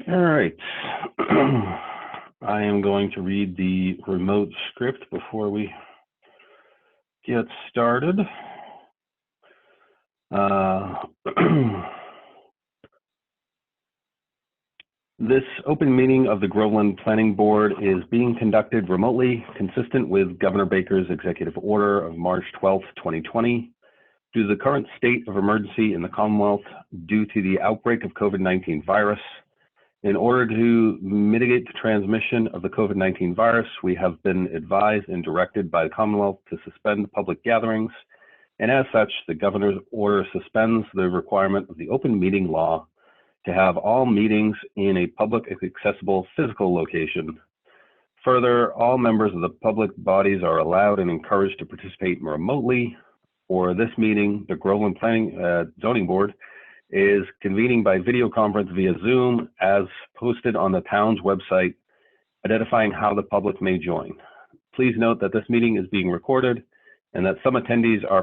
All right. I am going to read the remote script before we get started. This open meeting of the Groveland Planning Board is being conducted remotely, consistent with Governor Baker's executive order of March 12th, 2020. Due to the current state of emergency in the Commonwealth due to the outbreak of COVID-19 virus, in order to mitigate the transmission of the COVID-19 virus, we have been advised and directed by the Commonwealth to suspend public gatherings, and as such, the governor's order suspends the requirement of the open meeting law to have all meetings in a public accessible physical location. Further, all members of the public bodies are allowed and encouraged to participate remotely. For this meeting, the Groveland Planning Zoning Board is convening by video conference via Zoom as posted on the town's website, identifying how the public may join. Please note that this meeting is being recorded and that some attendees are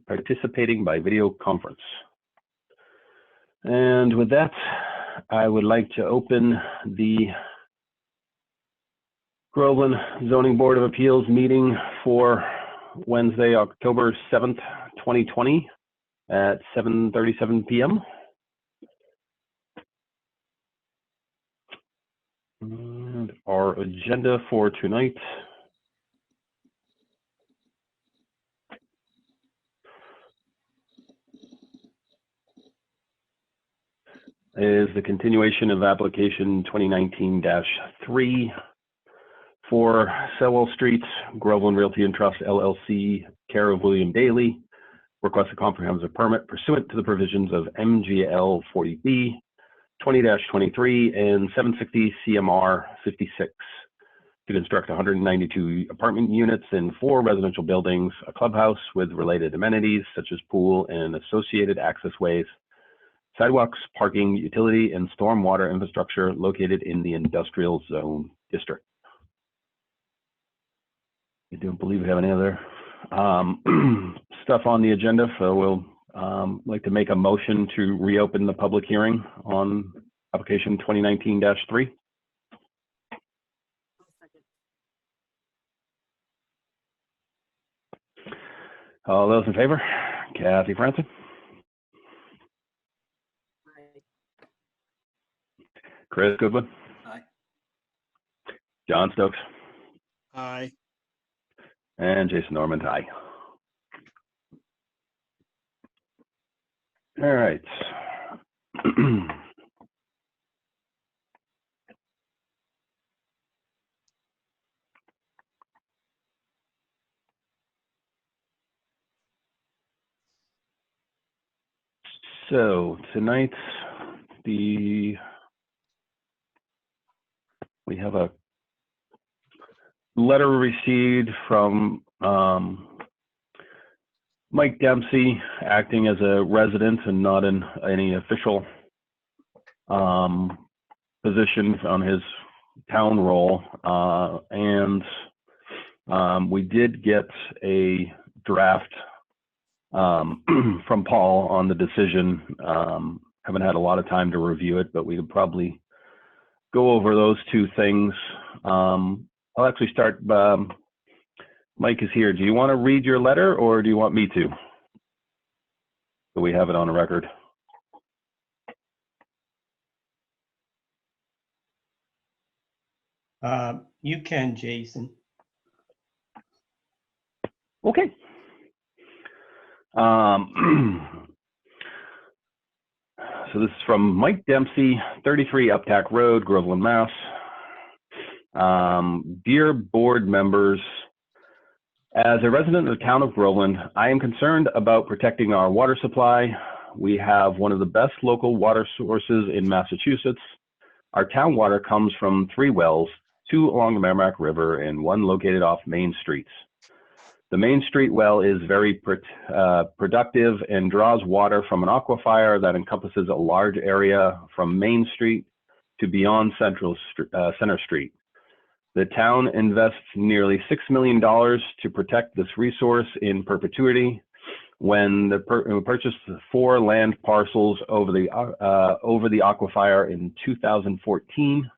participating by video conference. And with that, I would like to open the Groveland Zoning Board of Appeals meeting for Wednesday, October 7th, 2020 at 7:37 p.m. And our agenda for tonight is the continuation of application 2019-3 for Sewell Street, Groveland Realty and Trust LLC, care of William Daly. Request a comprehensive permit pursuant to the provisions of MGL 40B 20-23 and 760 CMR 56 to construct 192 apartment units in 4 residential buildings, a clubhouse with related amenities such as pool and associated access ways, sidewalks, parking, utility, and stormwater infrastructure located in the industrial zone district. I don't believe we have any other stuff on the agenda, so we'll like to make a motion to reopen the public hearing on application 2019-3. All those in favor? Kathy Franson? Aye. Chris Goodwin? Aye. John Stokes? Aye. And Jason Norman, aye. All right. So tonight, we have a letter received from Mike Dempsey, acting as a resident and not in any official position on his town role. We did get a draft from Paul on the decision. Haven't had a lot of time to review it, but we could probably go over those two things. I'll actually start. Mike is here. Do you want to read your letter or do you want me to? So we have it on the record. You can, Jason. Okay. So this is from Mike Dempsey, 33 Uptack Road, Groveland, Mass. Dear board members, as a resident of the town of Groveland, I am concerned about protecting our water supply. We have one of the best local water sources in Massachusetts. Our town water comes from 3 wells, 2 along the Merrimack River and 1 located off Main Streets. The Main Street well is very productive and draws water from an aquifer that encompasses a large area from Main Street to beyond Center Street. The town invests nearly $6 million to protect this resource in perpetuity. when the purchased 4 land parcels over the aquifer in 2014.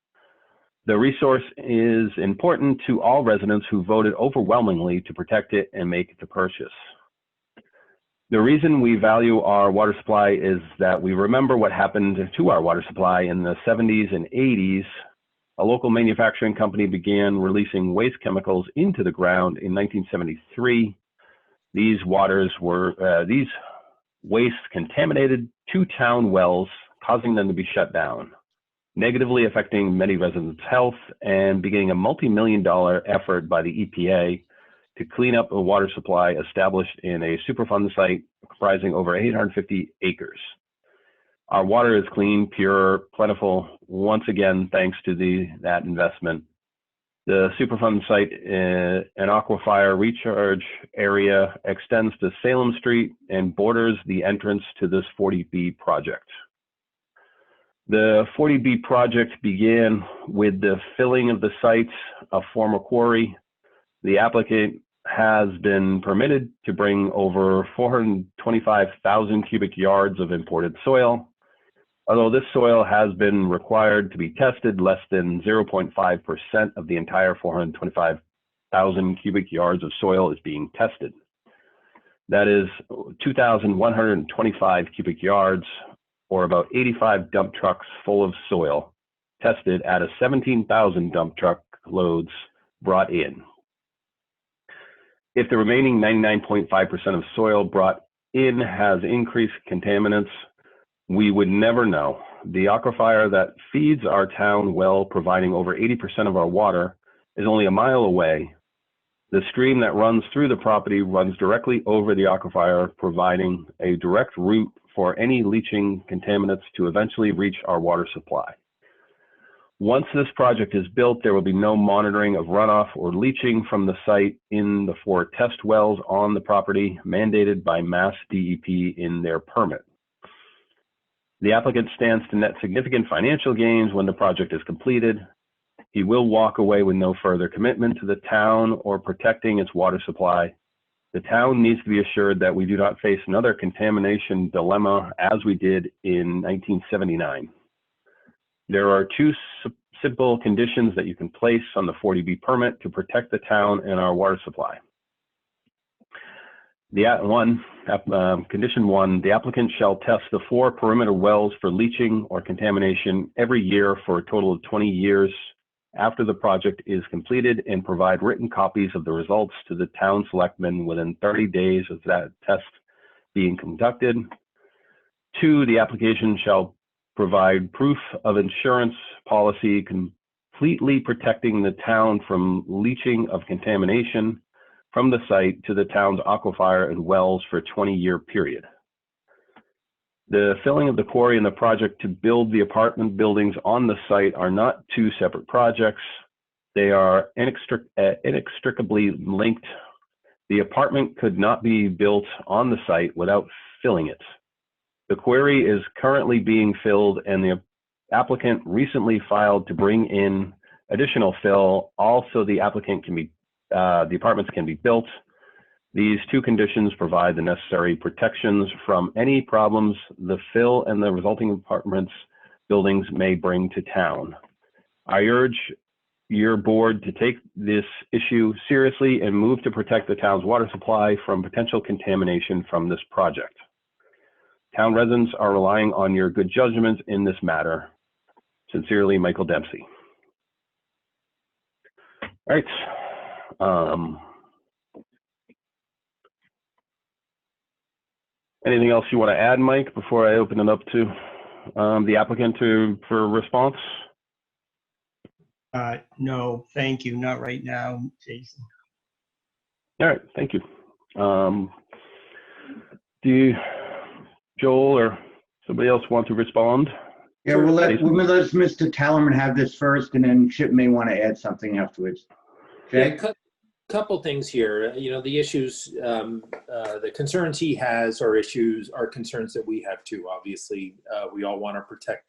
The resource is important to all residents who voted overwhelmingly to protect it and make the purchase. The reason we value our water supply is that we remember what happened to our water supply in the 70s and 80s. A local manufacturing company began releasing waste chemicals into the ground in 1973. These waste contaminated 2 town wells, causing them to be shut down, negatively affecting many residents' health and beginning a multi-million-dollar effort by the EPA to clean up a water supply established in a Superfund site comprising over 850 acres. Our water is clean, pure, plentiful, once again, thanks to that investment. The Superfund site, an aquifer recharge area, extends to Salem Street and borders the entrance to this 40B project. The 40B project began with the filling of the site, a former quarry. The applicant has been permitted to bring over 425,000 cubic yards of imported soil. Although this soil has been required to be tested, less than 0.5% of the entire 425,000 cubic yards of soil is being tested. That is 2,125 cubic yards, or about 85 dump trucks full of soil, tested at a 17,000 dump truck loads brought in. If the remaining 99.5% of soil brought in has increased contaminants, we would never know. The aquifer that feeds our town well, providing over 80% of our water, is only a mile away. The stream that runs through the property runs directly over the aquifer, providing a direct route for any leaching contaminants to eventually reach our water supply. Once this project is built, there will be no monitoring of runoff or leaching from the site in the 4 test wells on the property mandated by Mass DEP in their permit. The applicant stands to net significant financial gains when the project is completed. He will walk away with no further commitment to the town or protecting its water supply. The town needs to be assured that we do not face another contamination dilemma as we did in 1979. There are 2 simple conditions that you can place on the 40B permit to protect the town and our water supply. Condition 1, the applicant shall test the 4 perimeter wells for leaching or contamination every year for a total of 20 years after the project is completed and provide written copies of the results to the town selectmen within 30 days of that test being conducted. 2, the application shall provide proof of insurance policy completely protecting the town from leaching of contamination from the site to the town's aquifer and wells for a 20-year period. The filling of the quarry and the project to build the apartment buildings on the site are not 2 separate projects. They are inextricably linked. The apartment could not be built on the site without filling it. The quarry is currently being filled, and the applicant recently filed to bring in additional fill. Also, the apartments can be built. These 2 conditions provide the necessary protections from any problems the fill and the resulting apartments buildings may bring to town. I urge your board to take this issue seriously and move to protect the town's water supply from potential contamination from this project. Town residents are relying on your good judgment in this matter. Sincerely, Michael Dempsey. All right. Anything else you want to add, Mike, before I open it up to the applicant for a response? No, thank you. Not right now, Jason. All right, thank you. Do you, Joel or somebody else want to respond? Yeah, we'll let Mr. Tellerman have this first, and then Chip may want to add something afterwards. Jay? Yeah, couple things here. You know, the issues, the concerns he has are concerns that we have too. Obviously, we all want to protect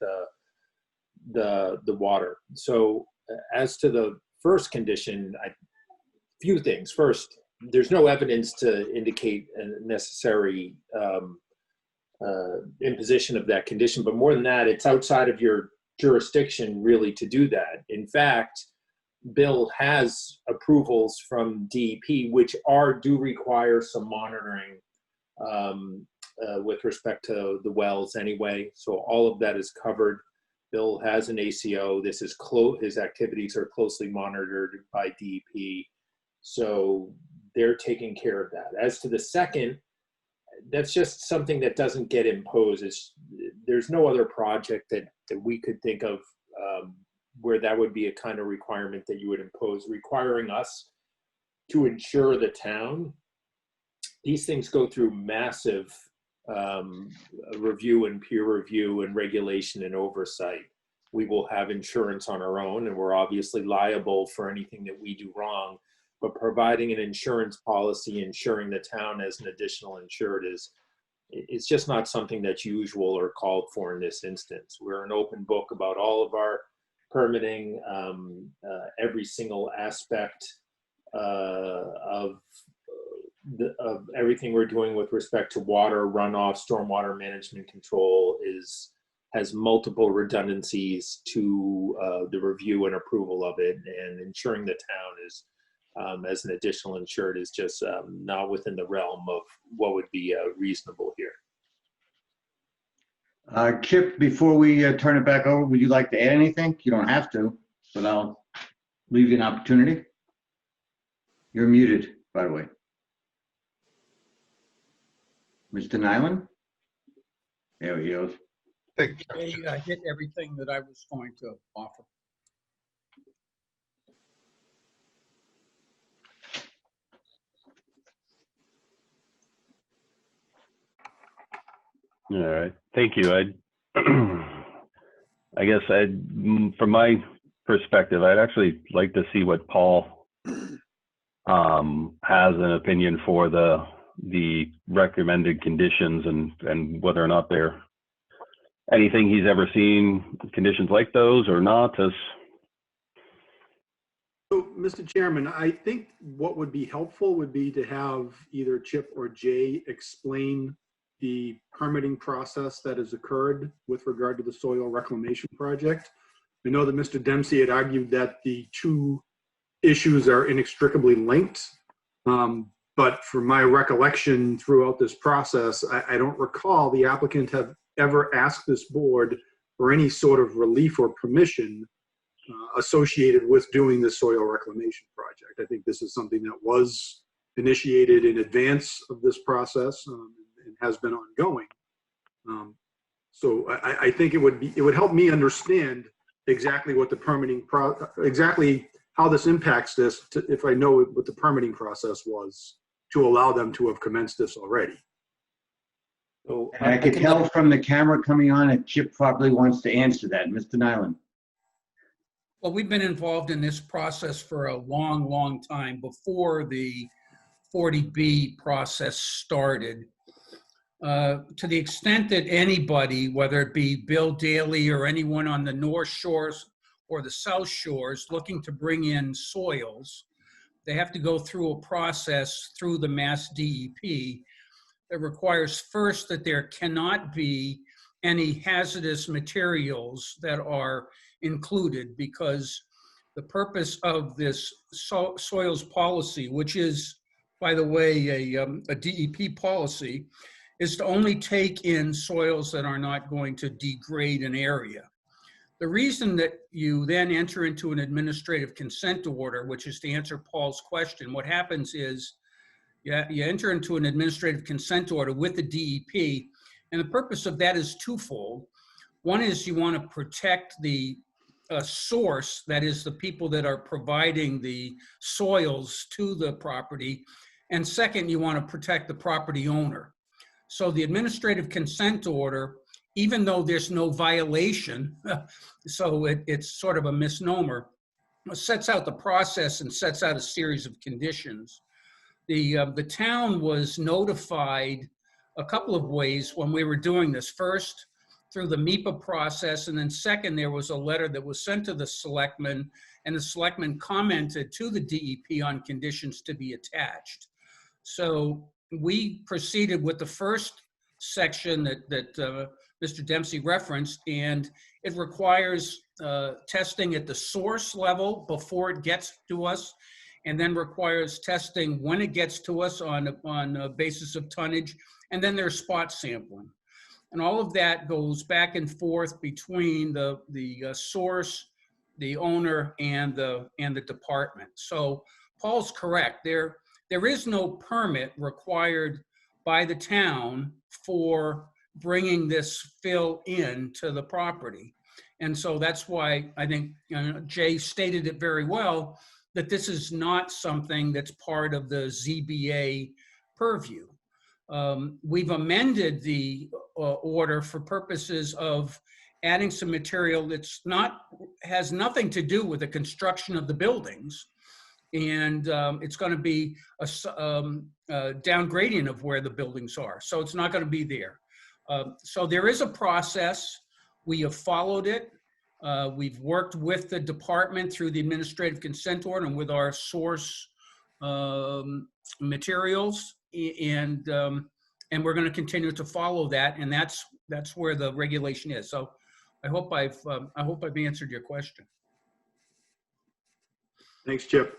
the water. So as to the first condition, few things. First, there's no evidence to indicate a necessary imposition of that condition. But more than that, it's outside of your jurisdiction really to do that. In fact, Bill has approvals from DEP, which do require some monitoring with respect to the wells anyway. So all of that is covered. Bill has an ACO. This is his activities are closely monitored by DEP. So they're taking care of that. As to the second, that's just something that doesn't get imposed. There's no other project that we could think of where that would be a kind of requirement that you would impose, requiring us to insure the town. These things go through massive review and peer review and regulation and oversight. We will have insurance on our own, and we're obviously liable for anything that we do wrong. But providing an insurance policy, insuring the town as an additional insured it's just not something that's usual or called for in this instance. We're an open book about all of our permitting, every single aspect of everything we're doing with respect to water runoff, stormwater management control has multiple redundancies to the review and approval of it, and ensuring the town is as an additional insured is just not within the realm of what would be reasonable here. Chip, before we turn it back over, would you like to add anything? You don't have to, but I'll leave you an opportunity. You're muted, by the way. Mr. Nyland? There he goes. I hit everything that I was going to offer. All right, thank you. I guess from my perspective, I'd actually like to see what Paul has an opinion for the recommended conditions and whether or not they're anything he's ever seen conditions like those or not. So, Mr. Chairman, I think what would be helpful would be to have either Chip or Jay explain the permitting process that has occurred with regard to the soil reclamation project. I know that Mr. Dempsey had argued that the two issues are inextricably linked, but from my recollection throughout this process, I don't recall the applicant have ever asked this board for any sort of relief or permission associated with doing the soil reclamation project. I think this is something that was initiated in advance of this process and has been ongoing. So I think it would help me understand exactly what the permitting exactly how this impacts this if I know what the permitting process was to allow them to have commenced this already. So And I could tell from the camera coming on that Chip probably wants to answer that. Mr. Nyland. Well, we've been involved in this process for a long, long time before the 40B process started. To the extent that anybody, whether it be Bill Daly or anyone on the North Shores or the South Shores looking to bring in soils, they have to go through a process through the Mass DEP that requires first that there cannot be any hazardous materials that are included, because the purpose of this soils policy, which is, by the way, a DEP policy, is to only take in soils that are not going to degrade an area. The reason that you then enter into an administrative consent order, which is to answer Paul's question, what happens is you enter into an administrative consent order with the DEP, and the purpose of that is twofold. One is you want to protect the source, that is the people that are providing the soils to the property, and second, you want to protect the property owner. So the administrative consent order, even though there's no violation, so it's sort of a misnomer, sets out the process and sets out a series of conditions. The town was notified a couple of ways when we were doing this. First, through the MIPA process. And then second, there was a letter that was sent to the selectmen, and the selectmen commented to the DEP on conditions to be attached. So we proceeded with the first section that Mr. Dempsey referenced, and it requires testing at the source level before it gets to us, and then requires testing when it gets to us on a basis of tonnage, and then there's spot sampling. And all of that goes back and forth between the source, the owner, and the department. So Paul's correct. There is no permit required by the town for bringing this fill in to the property. And so that's why I think Jay stated it very well, that this is not something that's part of the ZBA purview. We've amended the order for purposes of adding some material that's has nothing to do with the construction of the buildings. And it's going to be a down gradient of where the buildings are. So it's not going to be there. So there is a process. We have followed it. We've worked with the department through the administrative consent order and with our source materials, and we're going to continue to follow that, and that's where the regulation is. So I hope I've answered your question. Thanks, Chip.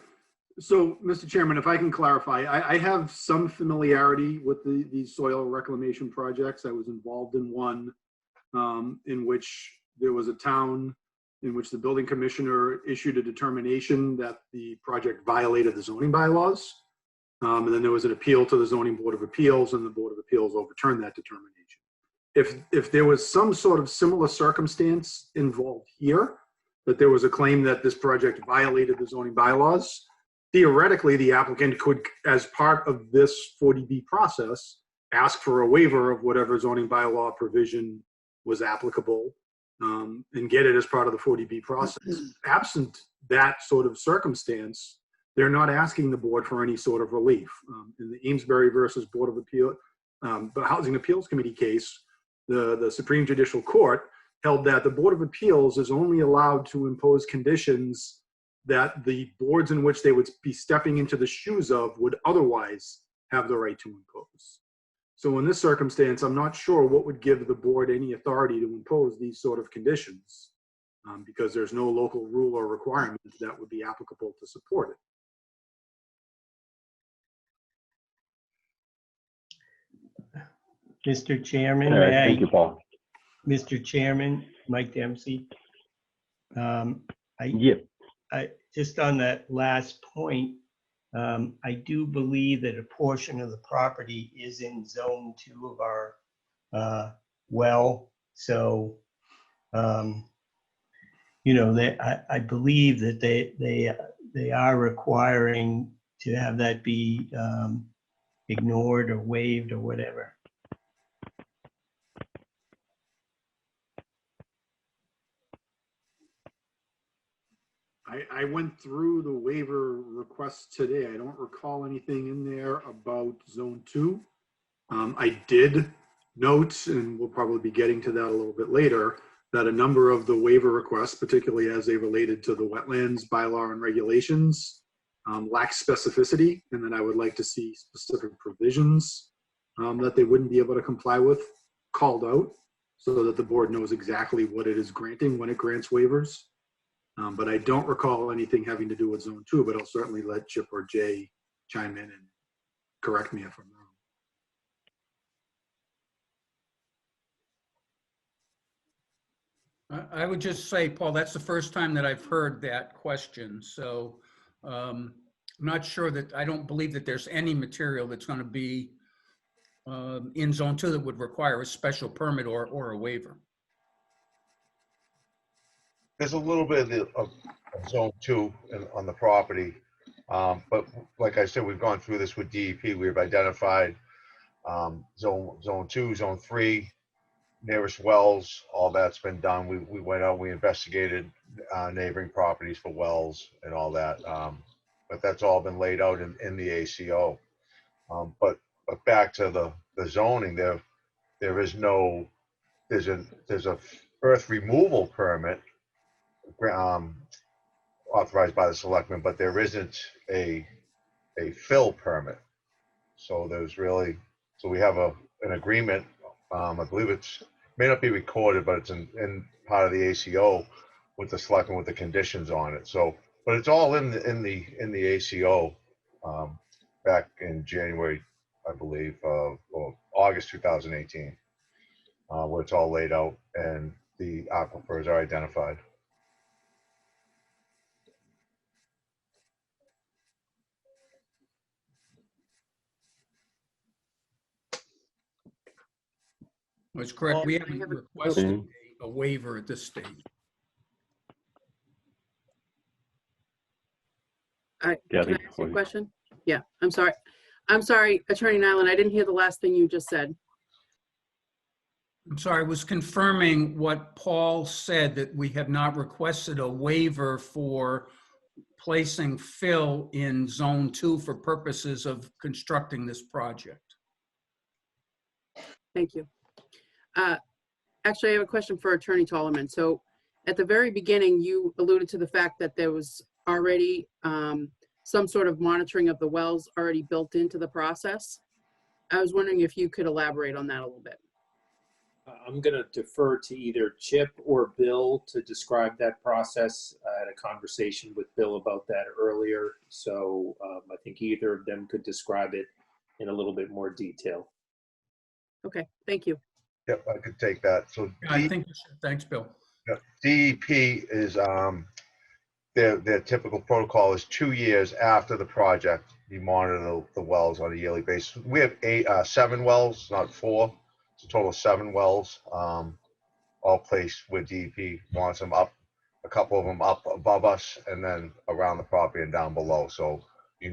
So, Mr. Chairman, if I can clarify, I have some familiarity with these soil reclamation projects. I was involved in one in which there was a town in which the building commissioner issued a determination that the project violated the zoning bylaws. And then there was an appeal to the Zoning Board of Appeals, and the Board of Appeals overturned that determination. If there was some sort of similar circumstance involved here, that there was a claim that this project violated the zoning bylaws, theoretically, the applicant could, as part of this 40B process, ask for a waiver of whatever zoning bylaw provision was applicable, and get it as part of the 40B process. Absent that sort of circumstance, they're not asking the board for any sort of relief. In the Amesbury versus Board of Appeal, the Housing Appeals Committee case, the Supreme Judicial Court held that the Board of Appeals is only allowed to impose conditions that the boards in which they would be stepping into the shoes of would otherwise have the right to impose. So in this circumstance, I'm not sure what would give the board any authority to impose these sort of conditions, because there's no local rule or requirement that would be applicable to support it. Mr. Chairman, All right, thank you, Paul. Mr. Chairman, Mike Dempsey. Yeah. I just on that last point, I do believe that a portion of the property is in zone 2 of our well. So, you know, I believe that they are requiring to have that be ignored or waived or whatever. I went through the waiver requests today. I don't recall anything in there about zone 2. I did note, and we'll probably be getting to that a little bit later, that a number of the waiver requests, particularly as they related to the wetlands bylaw and regulations, lack specificity, and then I would like to see specific provisions that they wouldn't be able to comply with called out, so that the board knows exactly what it is granting when it grants waivers. But I don't recall anything having to do with zone 2, but I'll certainly let Chip or Jay chime in and correct me if I'm wrong. I would just say, Paul, that's the first time that I've heard that question. So I'm not sure that, I don't believe that there's any material that's going to be in zone 2 that would require a special permit or a waiver. There's a little bit of zone 2 on the property. But like I said, we've gone through this with DEP. We've identified zone 2, zone 3, nearest wells, all that's been done. We went out, we investigated neighboring properties for wells and all that. But that's all been laid out in the ACO. But back to the zoning, there is no there's a earth removal permit authorized by the selectmen, but there isn't a fill permit. So we have an agreement. I believe may not be recorded, but it's in part of the ACO with the selectmen with the conditions on it. So, but it's all in the ACO back in January, I believe, or August 2018, where it's all laid out and the aquifers are identified. That's correct. We haven't requested a waiver at this stage. Kathy, Can I ask you a question? Yeah, I'm sorry. I'm sorry, Attorney Nyland, I didn't hear the last thing you just said. I'm sorry, I was confirming what Paul said, that we have not requested a waiver for placing fill in Zone 2 for purposes of constructing this project. Thank you. Actually, I have a question for Attorney Tollerman. So at the very beginning, you alluded to the fact that there was already some sort of monitoring of the wells already built into the process. I was wondering if you could elaborate on that a little bit. I'm going to defer to either Chip or Bill to describe that process. I had a conversation with Bill about that earlier, so I think either of them could describe it in a little bit more detail. Okay, thank you. Yep, I could take that. So I think you should. Thanks, Bill. DEP is their typical protocol is 2 years after the project. You monitor the wells on a yearly basis. We have 7 wells, not 4. It's a total of 7 wells, all placed where DEP wants them up. A couple of them up above us, and then around the property and down below. So you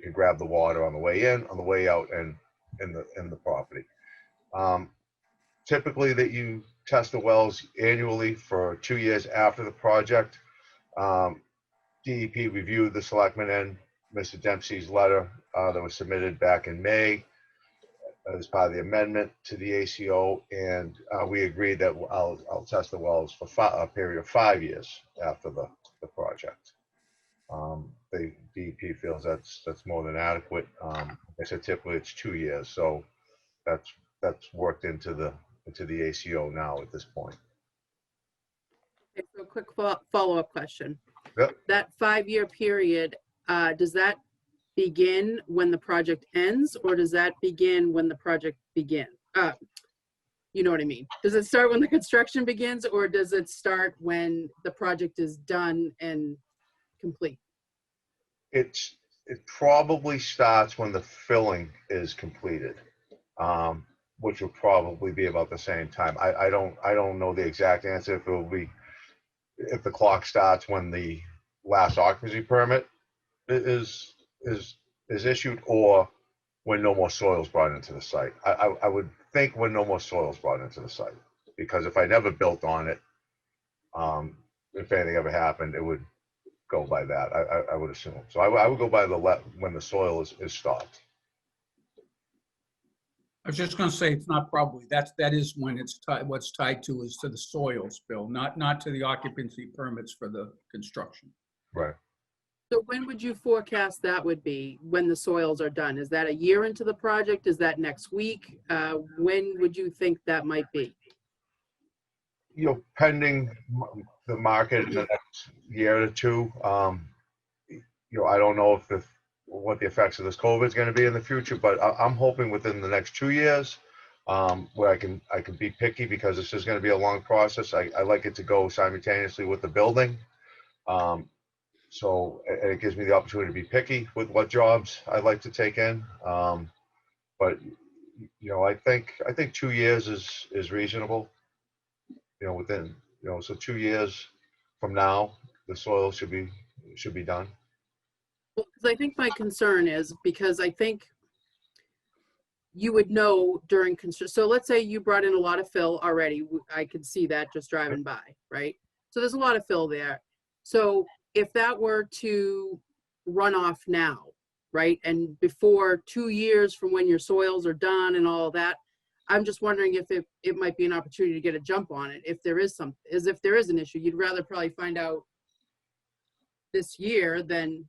can grab the water on the way in, on the way out, and in the property. Typically, that you test the wells annually for 2 years after the project. DEP reviewed the selectmen and Mr. Dempsey's letter that was submitted back in May as part of the amendment to the ACO, and we agreed that I'll test the wells for a period of 5 years after the project. The DEP feels that's more than adequate. Like I said, typically it's 2 years, so that's worked into the ACO now at this point. Okay, so a quick follow-up question. Yep. That 5-year period, does that begin when the project ends, or does that begin when the project begins? You know what I mean? Does it start when the construction begins, or does it start when the project is done and complete? It probably starts when the filling is completed, which will probably be about the same time. I don't know the exact answer if the clock starts when the last occupancy permit is issued, or when no more soil is brought into the site. I would think when no more soil is brought into the site, because if I never built on it, if anything ever happened, it would go by that. I would assume. So I would go by when the soil is stopped. I was just going to say, it's not probably, that is when it's tied, what's tied to is to the soils, Bill, not to the occupancy permits for the construction. Right. So when would you forecast that would be when the soils are done? Is that a year into the project? Is that next week? When would you think that might be? Pending the market in the next year or two. I don't know what the effects of this COVID is going to be in the future, but I'm hoping within the next 2 years, where I can be picky, because this is going to be a long process. I like it to go simultaneously with the building. So it gives me the opportunity to be picky with what jobs I'd like to take in. But I think 2 years is reasonable. Within so 2 years from now, the soil should be done. Well, 'cause I think my concern is, because I think you would know during construction. So let's say you brought in a lot of fill already. I could see that just driving by, right? So there's a lot of fill there. So if that were to run off now, right, and before 2 years from when your soils are done and all of that, I'm just wondering if it might be an opportunity to get a jump on it. If there is if there is an issue, you'd rather probably find out this year than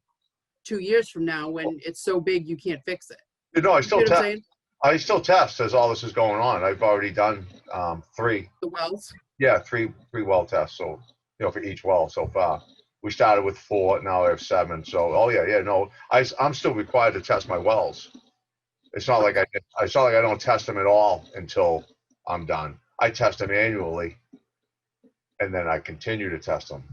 2 years from now when it's so big you can't fix it. You know, I You still know what I'm test. saying? I still test as all this is going on. I've already done 3. The wells. Yeah, three well tests. So, you know, for each well so far. We started with 4, now I have 7. So, oh yeah, no, I'm still required to test my wells. It's not like it's not like I don't test them at all until I'm done. I test them annually, and then I continue to test them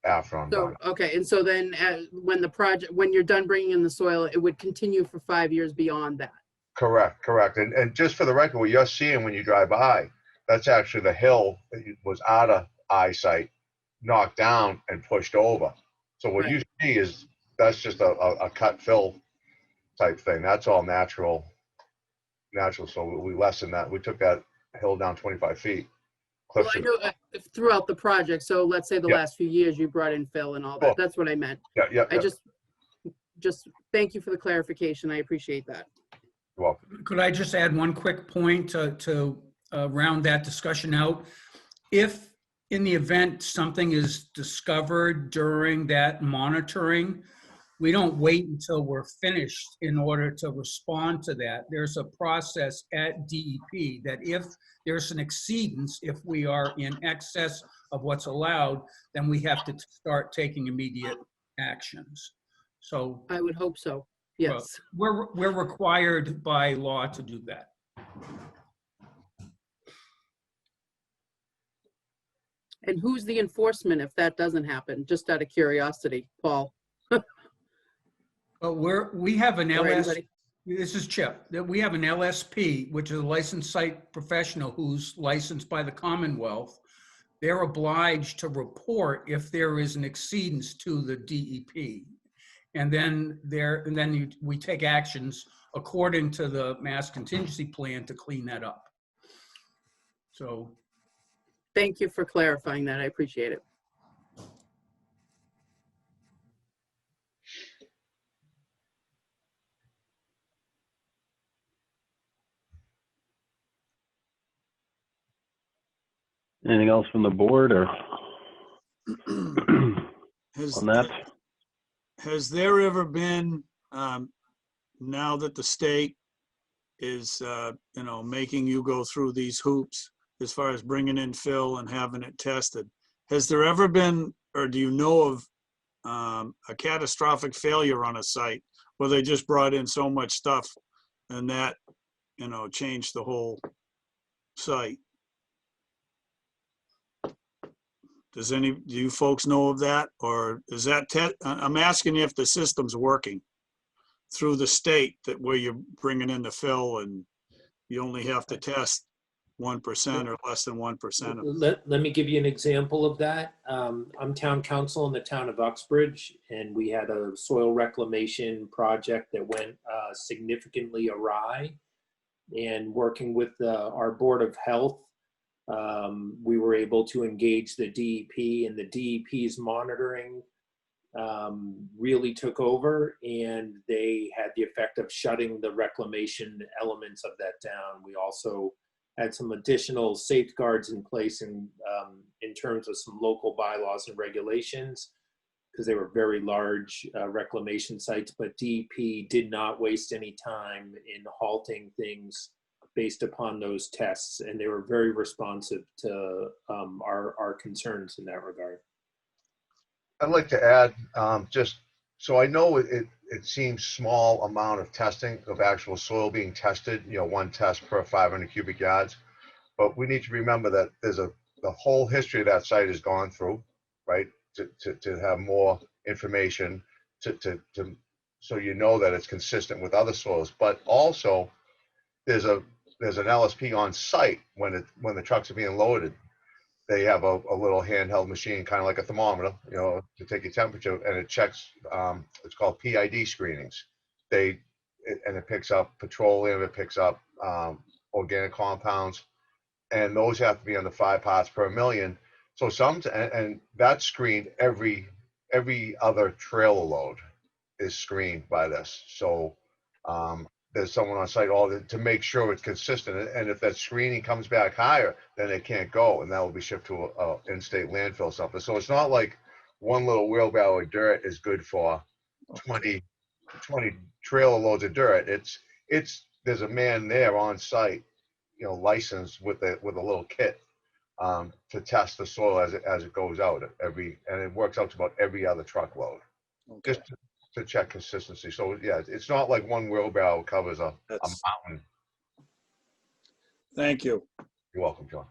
after I'm So, done. okay, and so then when you're done bringing in the soil, it would continue for 5 years beyond that. Correct. And just for the record, what you're seeing when you drive by, that's actually the hill that was out of eyesight, knocked down and pushed over. So what you see that's just a cut fill type thing. That's all natural. So we lessened that. We took that hill down 25 feet. Well, I know throughout the project, so let's say the Yeah. last few years you brought in fill and all that. Cool. That's what I meant. Yeah. I just thank you for the clarification. I appreciate that. You're welcome. Could I just add one quick point to round that discussion out? If in the event something is discovered during that monitoring, we don't wait until we're finished in order to respond to that. There's a process at DEP that if there's an exceedance, if we are in excess of what's allowed, then we have to start taking immediate actions. So I would hope so. Yes. we're required by law to do that. And who's the enforcement if that doesn't happen? Just out of curiosity, Paul. But we have an Or LS. anybody? This is Chip. That we have an LSP, which is a licensed site professional who's licensed by the Commonwealth. They're obliged to report if there is an exceedance to the DEP. And then we take actions according to the mass contingency plan to clean that up. So, Thank you for clarifying that. I appreciate it. Anything else from the board or Has, on that? has there ever been, now that the state is, making you go through these hoops as far as bringing in fill and having it tested, has there ever been, or do you know of a catastrophic failure on a site where they just brought in so much stuff and that, changed the whole site? Do you folks know of that? Or is that, I'm asking you if the system's working through the state, that where you're bringing in the fill and you only have to test 1% or less than 1% of. Let me give you an example of that. I'm town council in the town of Uxbridge, and we had a soil reclamation project that went significantly awry. And working with our Board of Health, we were able to engage the DEP, and the DEP's monitoring really took over, and they had the effect of shutting the reclamation elements of that down. We also had some additional safeguards in place in terms of some local bylaws and regulations, because they were very large reclamation sites, but DEP did not waste any time in halting things based upon those tests, and they were very responsive to our concerns in that regard. I'd like to add, just so I know it seems small amount of testing of actual soil being tested, 1 test per 500 cubic yards. But we need to remember that the whole history of that site has gone through, right? To have more information so you know that it's consistent with other soils. But also there's an LSP on site when the trucks are being loaded. They have a little handheld machine, kind of like a thermometer, to take your temperature, and it checks. It's called PID screenings. It picks up petroleum, it picks up organic compounds, and those have to be under 5 parts per million. So and that's screened every other trailer load is screened by this. So there's someone on site to make sure it's consistent. And if that screening comes back higher, then it can't go, and that will be shipped to a in-state landfill or something. So it's not like one little wheelbarrow of dirt is good for 20 trailer loads of dirt. There's a man there on site, licensed with a little kit to test the soil as it goes out and it works out to about every other truckload, Okay. just to check consistency. So yeah, it's not like one wheelbarrow covers a That's- mountain. Thank you. You're welcome, John.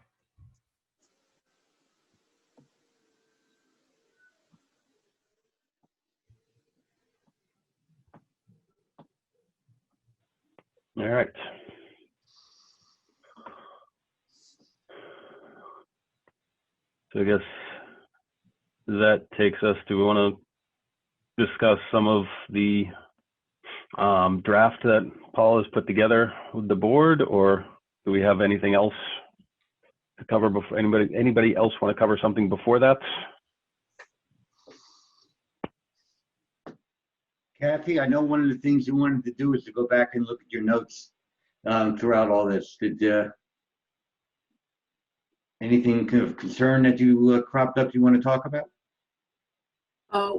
All right. So I guess that takes us to, we want to discuss some of the draft that Paul has put together with the board, or do we have anything else to cover before anybody else want to cover something before that? Kathy, I know one of the things you wanted to do is to go back and look at your notes throughout all this. Did anything of concern that you cropped up you want to talk about?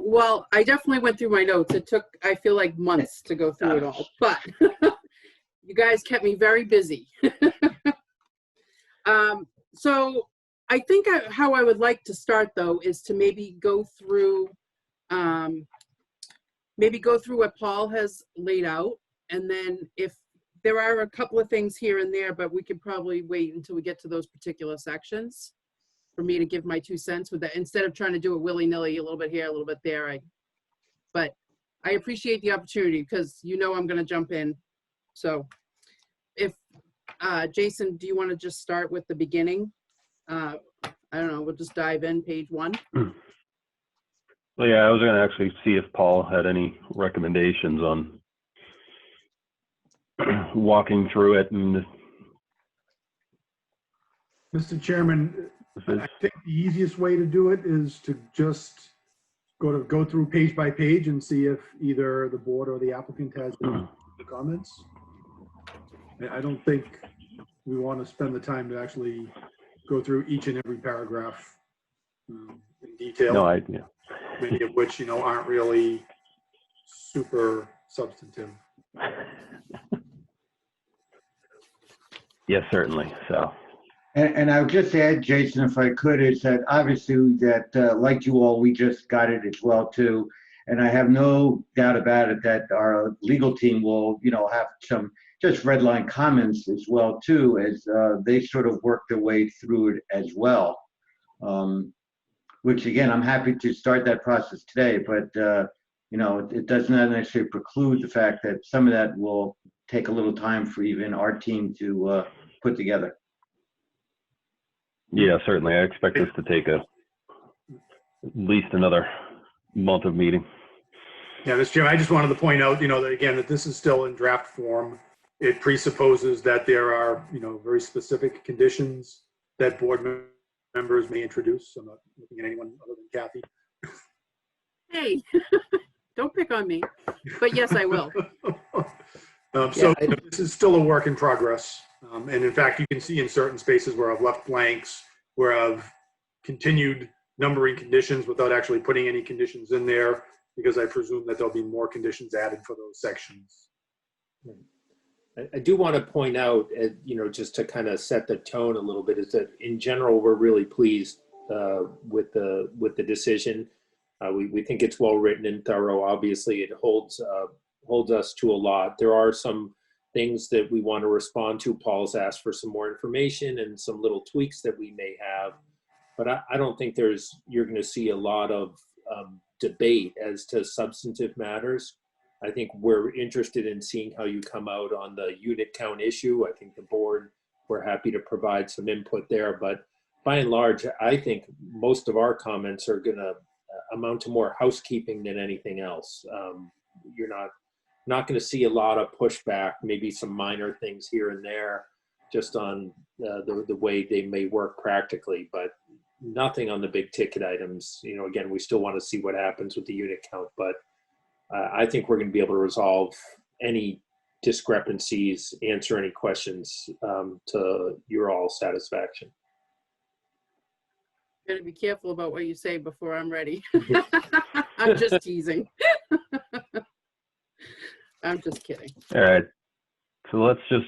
Well, I definitely went through my notes. It took, I feel like, months to go through it all, but you guys kept me very busy. So I think how I would like to start, though, is to maybe go through what Paul has laid out, and then if there are a couple of things here and there, but we could probably wait until we get to those particular sections for me to give my 2 cents with that, instead of trying to do it willy-nilly, a little bit here, a little bit there. But I appreciate the opportunity, because I'm going to jump in. So if, Jason, do you want to just start with the beginning? I don't know, we'll just dive in, page 1. Well, yeah, I was going to actually see if Paul had any recommendations on walking through it. And Mr. Chairman, I think the easiest way to do it is to just go through page by page and see if either the board or the applicant has any comments. I don't think we want to spend the time to actually go through each and every paragraph in detail. no, Many of which, aren't really super substantive. yes, certainly. So. And I would just add, Jason, if I could, is that obviously that, like you all, we just got it as well too. And I have no doubt about it that our legal team will, have some just red line comments as well too, as they sort of work their way through it as well. Which again, I'm happy to start that process today, but it does not necessarily preclude the fact that some of that will take a little time for even our team to put together. Yeah, certainly. I expect this to take at least another month of meeting. Yeah, Mr. Chairman, I just wanted to point out, that again, that this is still in draft form. It presupposes that there are, very specific conditions that board members may introduce. I'm not looking at anyone other than Kathy. Hey, don't pick on me, but yes, I will. This is still a work in progress. And in fact, you can see in certain spaces where I've left blanks, where I've continued numbering conditions without actually putting any conditions in there, because I presume that there'll be more conditions added for those sections. I do want to point out, just to kind of set the tone a little bit, is that in general, we're really pleased with the decision. We think it's well written and thorough. Obviously, it holds us to a lot. There are some things that we want to respond to. Paul's asked for some more information and some little tweaks that we may have, but I don't think you're going to see a lot of debate as to substantive matters. I think we're interested in seeing how you come out on the unit count issue. I think the board, we're happy to provide some input there, but by and large, I think most of our comments are going to amount to more housekeeping than anything else. You're not going to see a lot of pushback, maybe some minor things here and there, just on the way they may work practically, but nothing on the big ticket items. Again, we still want to see what happens with the unit count, but I think we're going to be able to resolve any discrepancies, answer any questions to your all satisfaction. Gotta be careful about what you say before I'm ready. I'm just teasing. I'm just kidding. All right. So let's just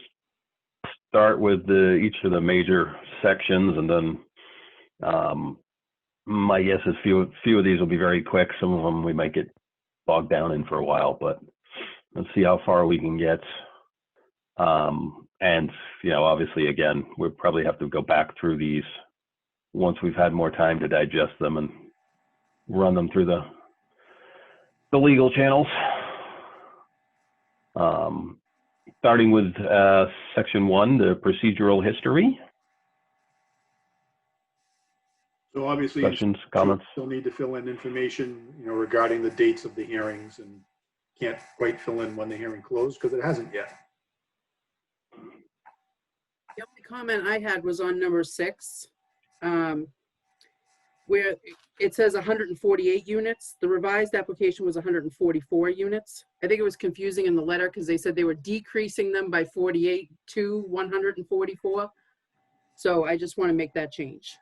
start with each of the major sections, and then my guess is few of these will be very quick. Some of them we might get bogged down in for a while, but let's see how far we can get. And obviously, again, we'll probably have to go back through these once we've had more time to digest them and run them through the legal channels. Starting with section 1, the procedural history. So obviously, Questions, comments? you'll need to fill in information, regarding the dates of the hearings, and can't quite fill in when the hearing closed because it hasn't yet. The only comment I had was on number 6, where it says 148 units. The revised application was 144 units. I think it was confusing in the letter because they said they were decreasing them by 48 to 144. So I just want to make that change.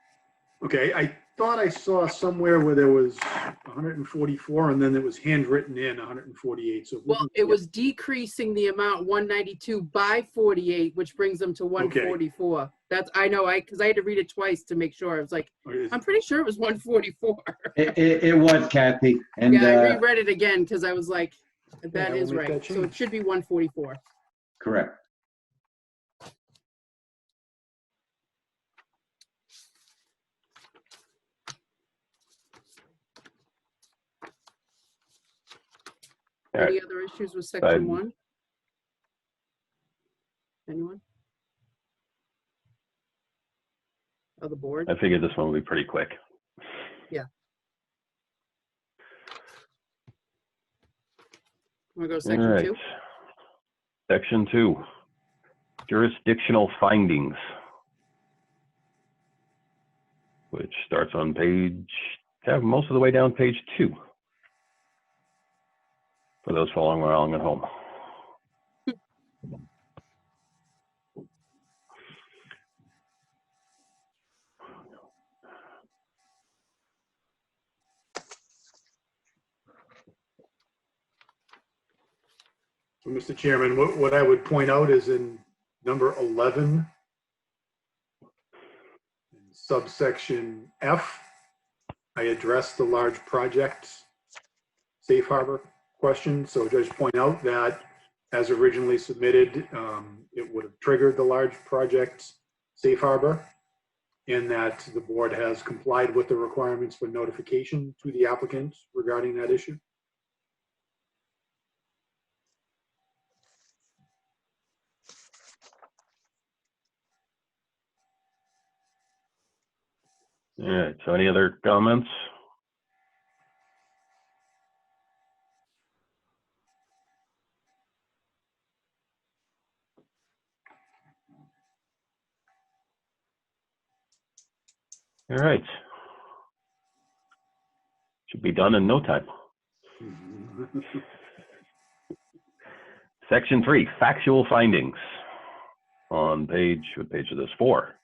Okay, I thought I saw somewhere where there was 144 and then it was handwritten in 148. So Well, it was decreasing the amount 192 by 48, which brings them to 144. That's, I know, because I had to read it twice to make sure. I was like, I'm pretty sure it was 144. It was, Kathy. And Yeah, I reread it again because I was like, that we'll is make right. that So it change. should be 144. correct. All right. Any other issues with section 1? Anyone? Oh, the board? I figured this one would be pretty quick. Want to go to All section right. 2? Section 2, jurisdictional findings, which starts on most of the way down page 2. For those following along at home. So, Mr. Chairman, what I would point out is in number 11, in subsection F, I addressed the large project safe harbor question. So just point out that as originally submitted, it would have triggered the large project safe harbor, and that the board has complied with the requirements for notification to the applicant regarding that issue. All right, so any other comments? All right. Should be done in no time. Section 3, factual findings. On page, what page is this? 4.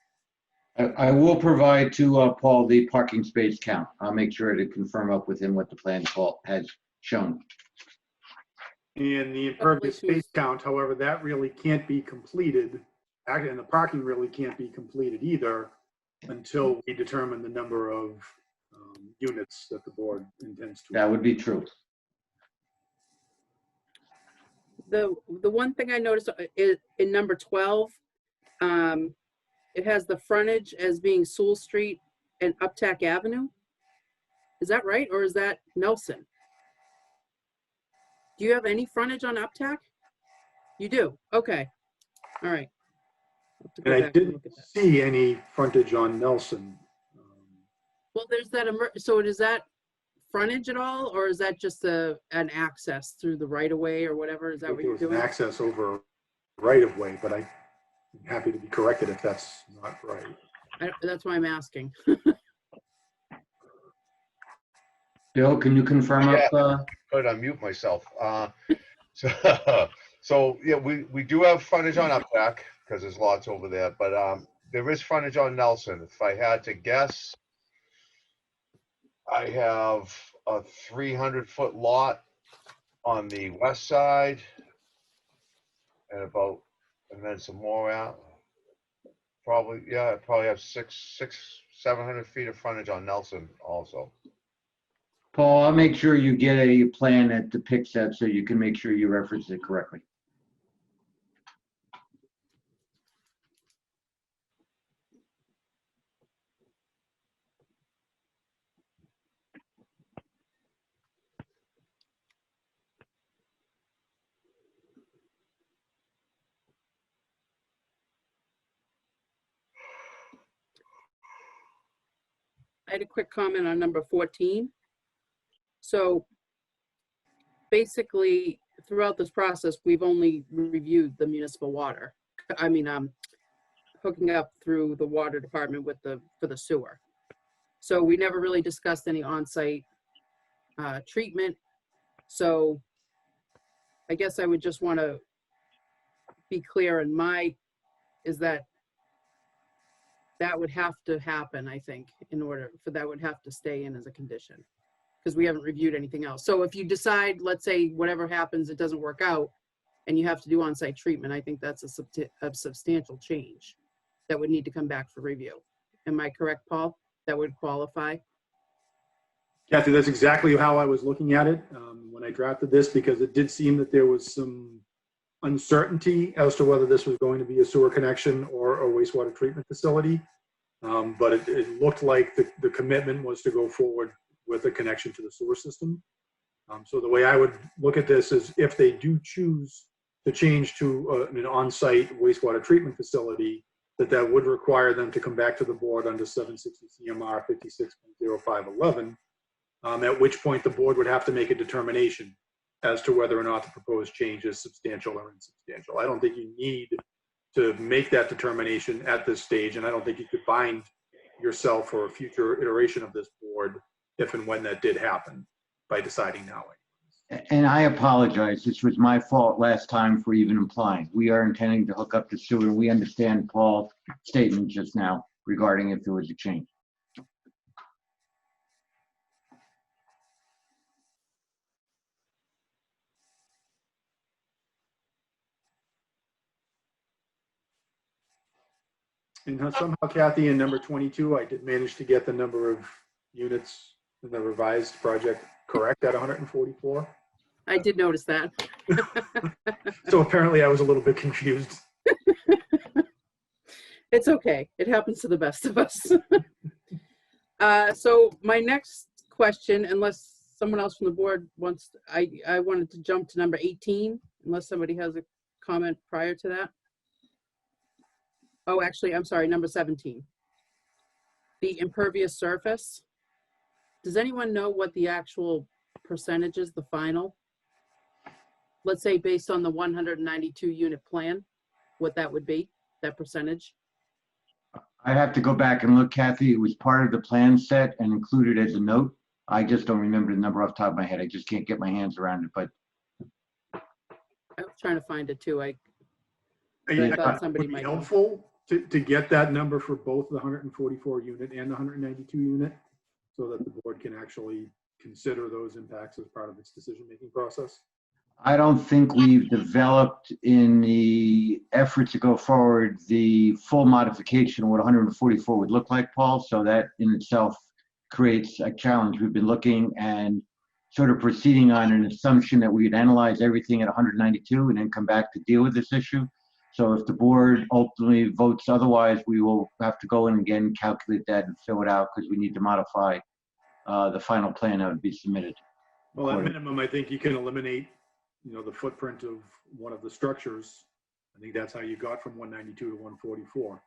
I will provide to Paul the parking space count. I'll make sure to confirm up with him what the plan Paul has shown. And the impervious space count, however, that really can't be completed. And the parking really can't be completed either until we determine the number of units that the board intends to. That would be true. The one thing I noticed is in number 12, it has the frontage as being Sewell Street and Uptack Avenue. Is that right, or is that Nelson? Do you have any frontage on Uptack? You do? Okay. All right. I'll have to go And I back and didn't look at that. see any frontage on Nelson. Well, there's that, so is that frontage at all, or is that just an access through the right of way or whatever? Is that what There you're was an doing? access over right of way, but I'm happy to be corrected if that's not right. That's why I'm asking. Bill, can you confirm up? Could unmute myself. So, yeah, we do have frontage on Uptack because there's lots over there, but there is frontage on Nelson. If I had to guess, I have a 300-foot lot on the west side and then some more out. Probably, yeah, I probably have 700 feet of frontage on Nelson also. Paul, I'll make sure you get a plan that depicts that so you can make sure you reference it correctly. I had a quick comment on number 14. So basically, throughout this process, we've only reviewed the municipal water. I mean, hooking up through the water department for the sewer. So we never really discussed any on-site treatment. So I guess I would just want to be clear in is that would have to happen, I think, in order for that would have to stay in as a condition, because we haven't reviewed anything else. So if you decide, let's say whatever happens, it doesn't work out and you have to do on-site treatment, I think that's a substantial change that would need to come back for review. Am I correct, Paul? That would qualify? Kathy, that's exactly how I was looking at it when I drafted this, because it did seem that there was some uncertainty as to whether this was going to be a sewer connection or a wastewater treatment facility. But it looked like the commitment was to go forward with a connection to the sewer system. So the way I would look at this is if they do choose to change to an on-site wastewater treatment facility, that would require them to come back to the board under 760 CMR 56.0511, at which point the board would have to make a determination as to whether or not the proposed change is substantial or insubstantial. I don't think you need to make that determination at this stage, and I don't think you could bind yourself for a future iteration of this board if and when that did happen by deciding now. And I apologize, this was my fault last time for even implying. We are intending to hook up to sewer, and we understand Paul's statement just now regarding if there was a change. And somehow, Kathy, in number 22, I did manage to get the number of units in the revised project correct at 144. I did notice that. So apparently I was a little bit confused. It's okay. It happens to the best of us. So my next question, unless someone else from the board wants, I wanted to jump to number 18, unless somebody has a comment prior to that. Oh, actually, I'm sorry, number 17. The impervious surface. Does anyone know what the actual percentage is, the final? Let's say based on the 192 unit plan, what that would be, that percentage? I'd have to go back and look, Kathy. It was part of the plan set and included as a note. I just don't remember the number off the top of my head. I just can't get my hands around it, but. I was trying to find it too. I Yeah, thought somebody would be might know. helpful to get that number for both the 144 unit and the 192 unit so that the board can actually consider those impacts as part of its decision-making process. I don't think we've developed in the effort to go forward the full modification of what 144 would look like, Paul. So that in itself creates a challenge. We've been looking and sort of proceeding on an assumption that we'd analyze everything at 192 and then come back to deal with this issue. So if the board ultimately votes otherwise, we will have to go in again, calculate that and fill it out because we need to modify the final plan that would be submitted. Well, at minimum, I think you can eliminate, the footprint of one of the structures. I think that's how you got from 192 to 144.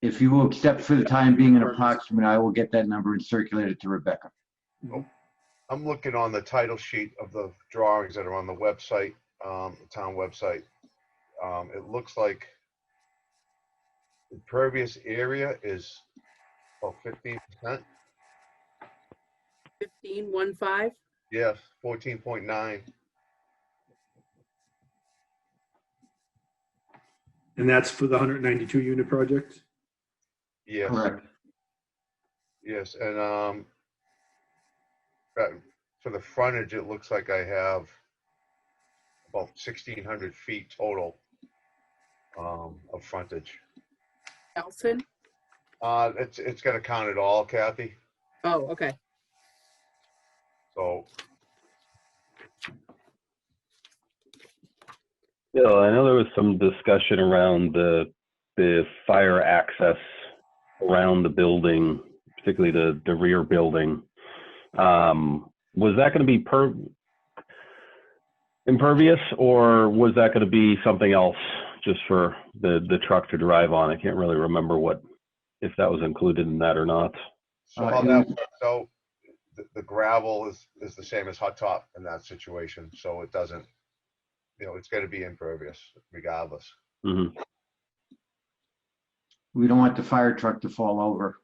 If you will accept for the time being an approximate, I will get that number and circulate it to Rebecca. I'm looking on the title sheet of the drawings that are on the website, the town website. It looks like impervious area is about 15%. 15. Yes, 14.9. And that's for the 192 unit project? Yes, Correct. yes, and for the frontage, it looks like I have about 1,600 feet total of frontage. Nelson? It's gonna count it all, Kathy, Oh, okay. so, Bill, I know there was some discussion around the fire access around the building, particularly the rear building. Was that going to be impervious, or was that going to be something else just for the truck to drive on? I can't really remember if that was included in that or not. so how that works out, the gravel is the same as hot top in that situation, so it doesn't, it's gonna be impervious regardless. Mhm. We don't want the fire truck to fall over.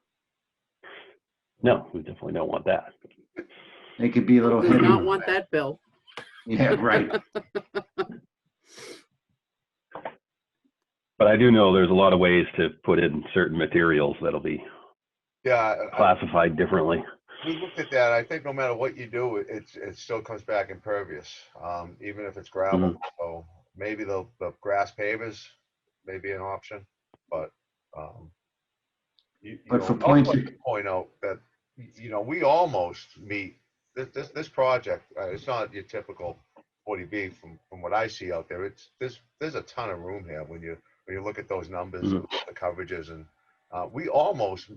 No, we definitely don't want that. They could be a little Do heavy. not want that bill. Yeah, right. But I do know there's a lot of ways to put in certain materials that'll be Yeah, classified differently. we looked at that. I think no matter what you do, it still comes back impervious, even if it's gravel. So maybe the grass pavers may be an option, but But for I'd points, also like to point out that we almost meet this project. It's not your typical 40B from what I see out there. There's a ton of room here when you look at those numbers and the coverages, and we almost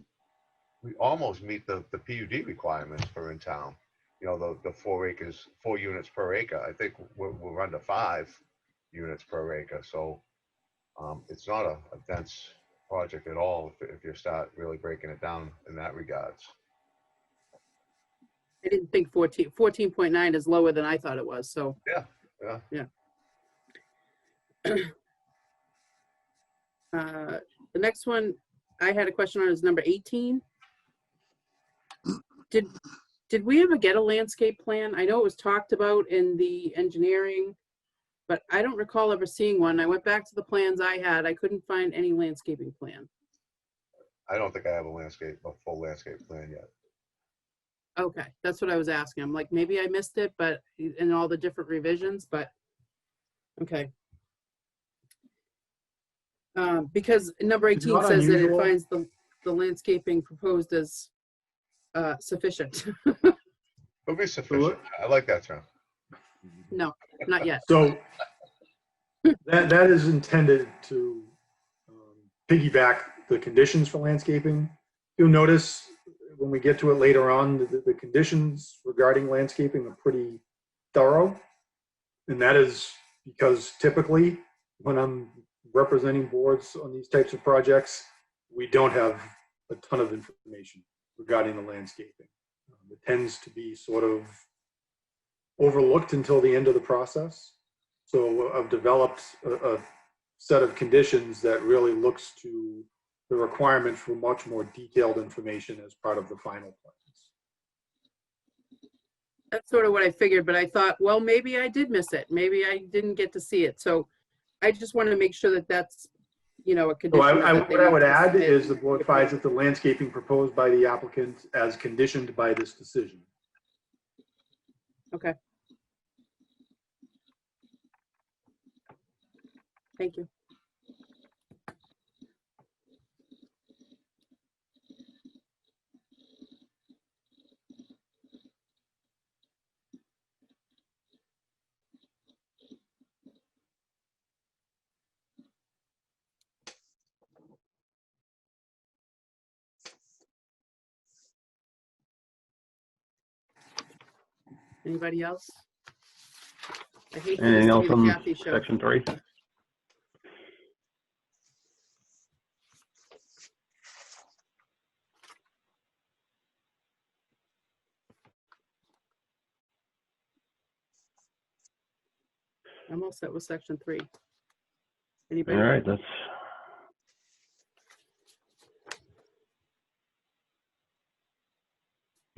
meet the PUD requirements for in town. The 4 units per acre. I think we're under 5 units per acre. So it's not a dense project at all if you start really breaking it down in that regards. I didn't think 14.9 is lower than I thought it was, so. Yeah. The next one I had a question on is number 18. Did we ever get a landscape plan? I know it was talked about in the engineering, but I don't recall ever seeing one. I went back to the plans I had. I couldn't find any landscaping plan. I don't think I have a full landscape plan yet. Okay, that's what I was asking. I'm like, maybe I missed it, but in all the different revisions, but okay. Because number 18 not says that it unusual. finds the landscaping proposed as sufficient. It'll be sufficient. I like that term. No, not yet. So that is intended to piggyback the conditions for landscaping. You'll notice when we get to it later on, the conditions regarding landscaping are pretty thorough. And that is because typically when I'm representing boards on these types of projects, we don't have a ton of information regarding the landscaping. It tends to be sort of overlooked until the end of the process. So I've developed a set of conditions that really looks to the requirement for much more detailed information as part of the final plans. That's sort of what I figured, but I thought, well, maybe I did miss it. Maybe I didn't get to see it. So I just want to make sure that that's, a So condition. what I would need to add submit. is the board finds that the landscaping proposed by the applicant as conditioned by this decision. Okay. Thank you. Anybody else? I hate for this Anything to else be the on Kathy show. section 3? I'm all set with section 3. All Anybody? right, let's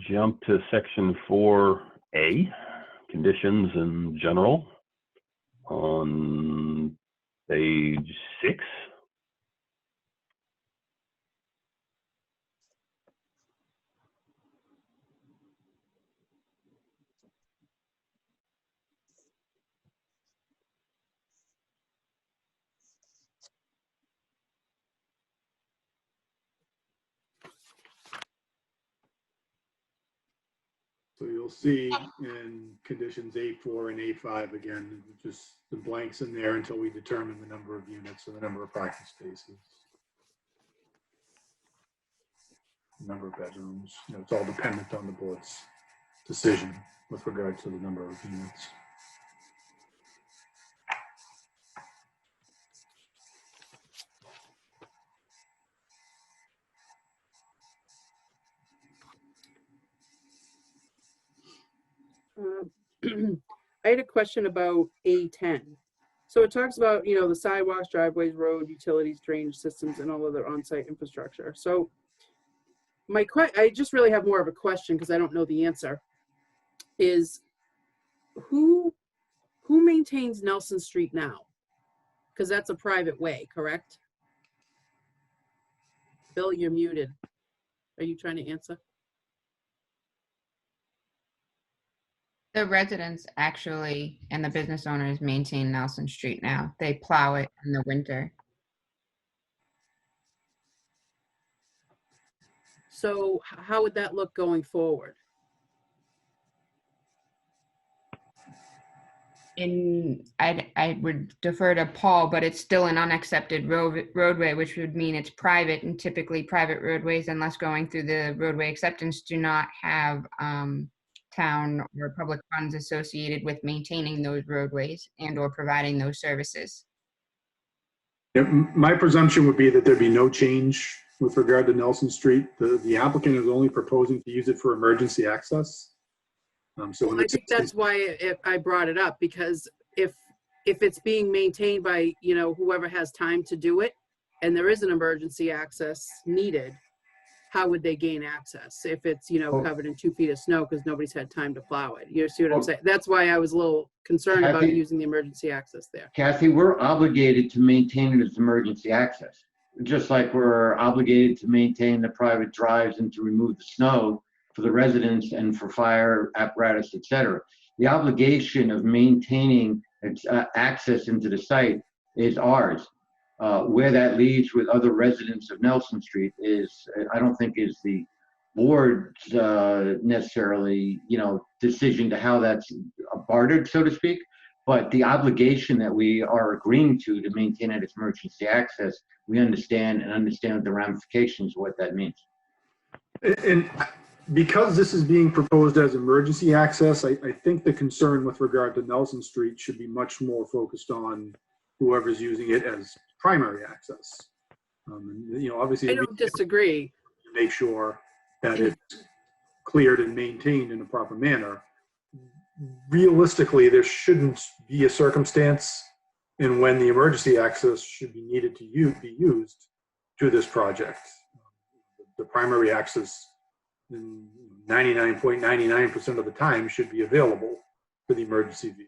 jump to section 4A, conditions in general, on Page 6. So you'll see in conditions A4 and A5, again, just the blanks in there until we determine the number of units or the number of parking spaces. Number of bedrooms, it's all dependent on the board's decision with regard to the number of units. I had a question about A10. So it talks about, the sidewalks, driveways, road, utilities, drainage systems, and all other on-site infrastructure. So I just really have more of a question because I don't know the answer, is who maintains Nelson Street now? Because that's a private way, correct? Bill, you're muted. Are you trying to answer? The residents actually and the business owners maintain Nelson Street now. They plow it in the winter. So how would that look going forward? I would defer to Paul, but it's still an unaccepted roadway, which would mean it's private, and typically private roadways, unless going through the roadway acceptance, do not have town or public funds associated with maintaining those roadways and or providing those services. Yeah, my presumption would be that there'd be no change with regard to Nelson Street. The applicant is only proposing to use it for emergency access. So I think that's why I brought it up, because if it's being maintained by, whoever has time to do it, and there is an emergency access needed, how would they gain access if it's, covered in 2 feet of snow because nobody's had time to plow it? You see what I'm saying? That's why I was a little concerned about Kathy? using the emergency access there. Kathy, we're obligated to maintain it as emergency access, just like we're obligated to maintain the private drives and to remove the snow for the residents and for fire apparatus, et cetera. The obligation of maintaining access into the site is ours. Where that leads with other residents of Nelson Street is, I don't think is the board's necessarily, decision to how that's bartered, so to speak. But the obligation that we are agreeing to maintain it as emergency access, we understand the ramifications of what that means. And because this is being proposed as emergency access, I think the concern with regard to Nelson Street should be much more focused on whoever's using it as primary access. Obviously, I don't disagree. make sure that it's cleared and maintained in a proper manner. Realistically, there shouldn't be a circumstance in when the emergency access should be needed to be used to this project. The primary access, 99.99% of the time, should be available for the emergency vehicles.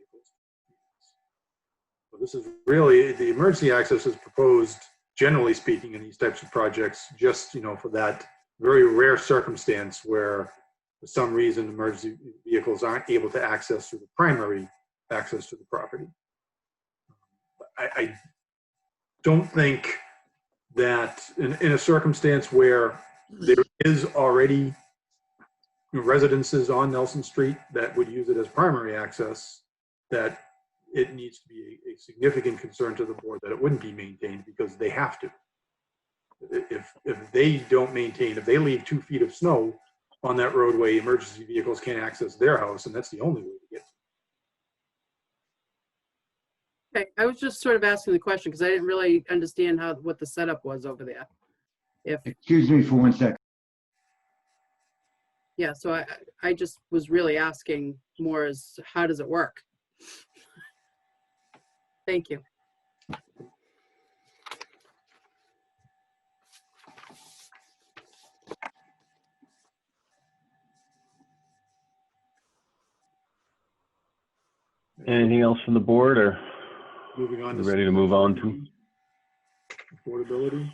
So this is really, the emergency access is proposed, generally speaking, in these types of projects, just for that very rare circumstance where for some reason emergency vehicles aren't able to access through the primary access to the property. I don't think that in a circumstance where there is already residences on Nelson Street that would use it as primary access, that it needs to be a significant concern to the board that it wouldn't be maintained, because they have to. If they don't maintain, if they leave 2 feet of snow on that roadway, emergency vehicles can't access their house, and that's the only way to get to it. Okay, I was just sort of asking the question because I didn't really understand what the setup was over there. Excuse me for 1 second. Yeah, so I just was really asking more as how does it work? Thank you. Anything else from the board, or? Moving on You to. ready to move on to? Affordability.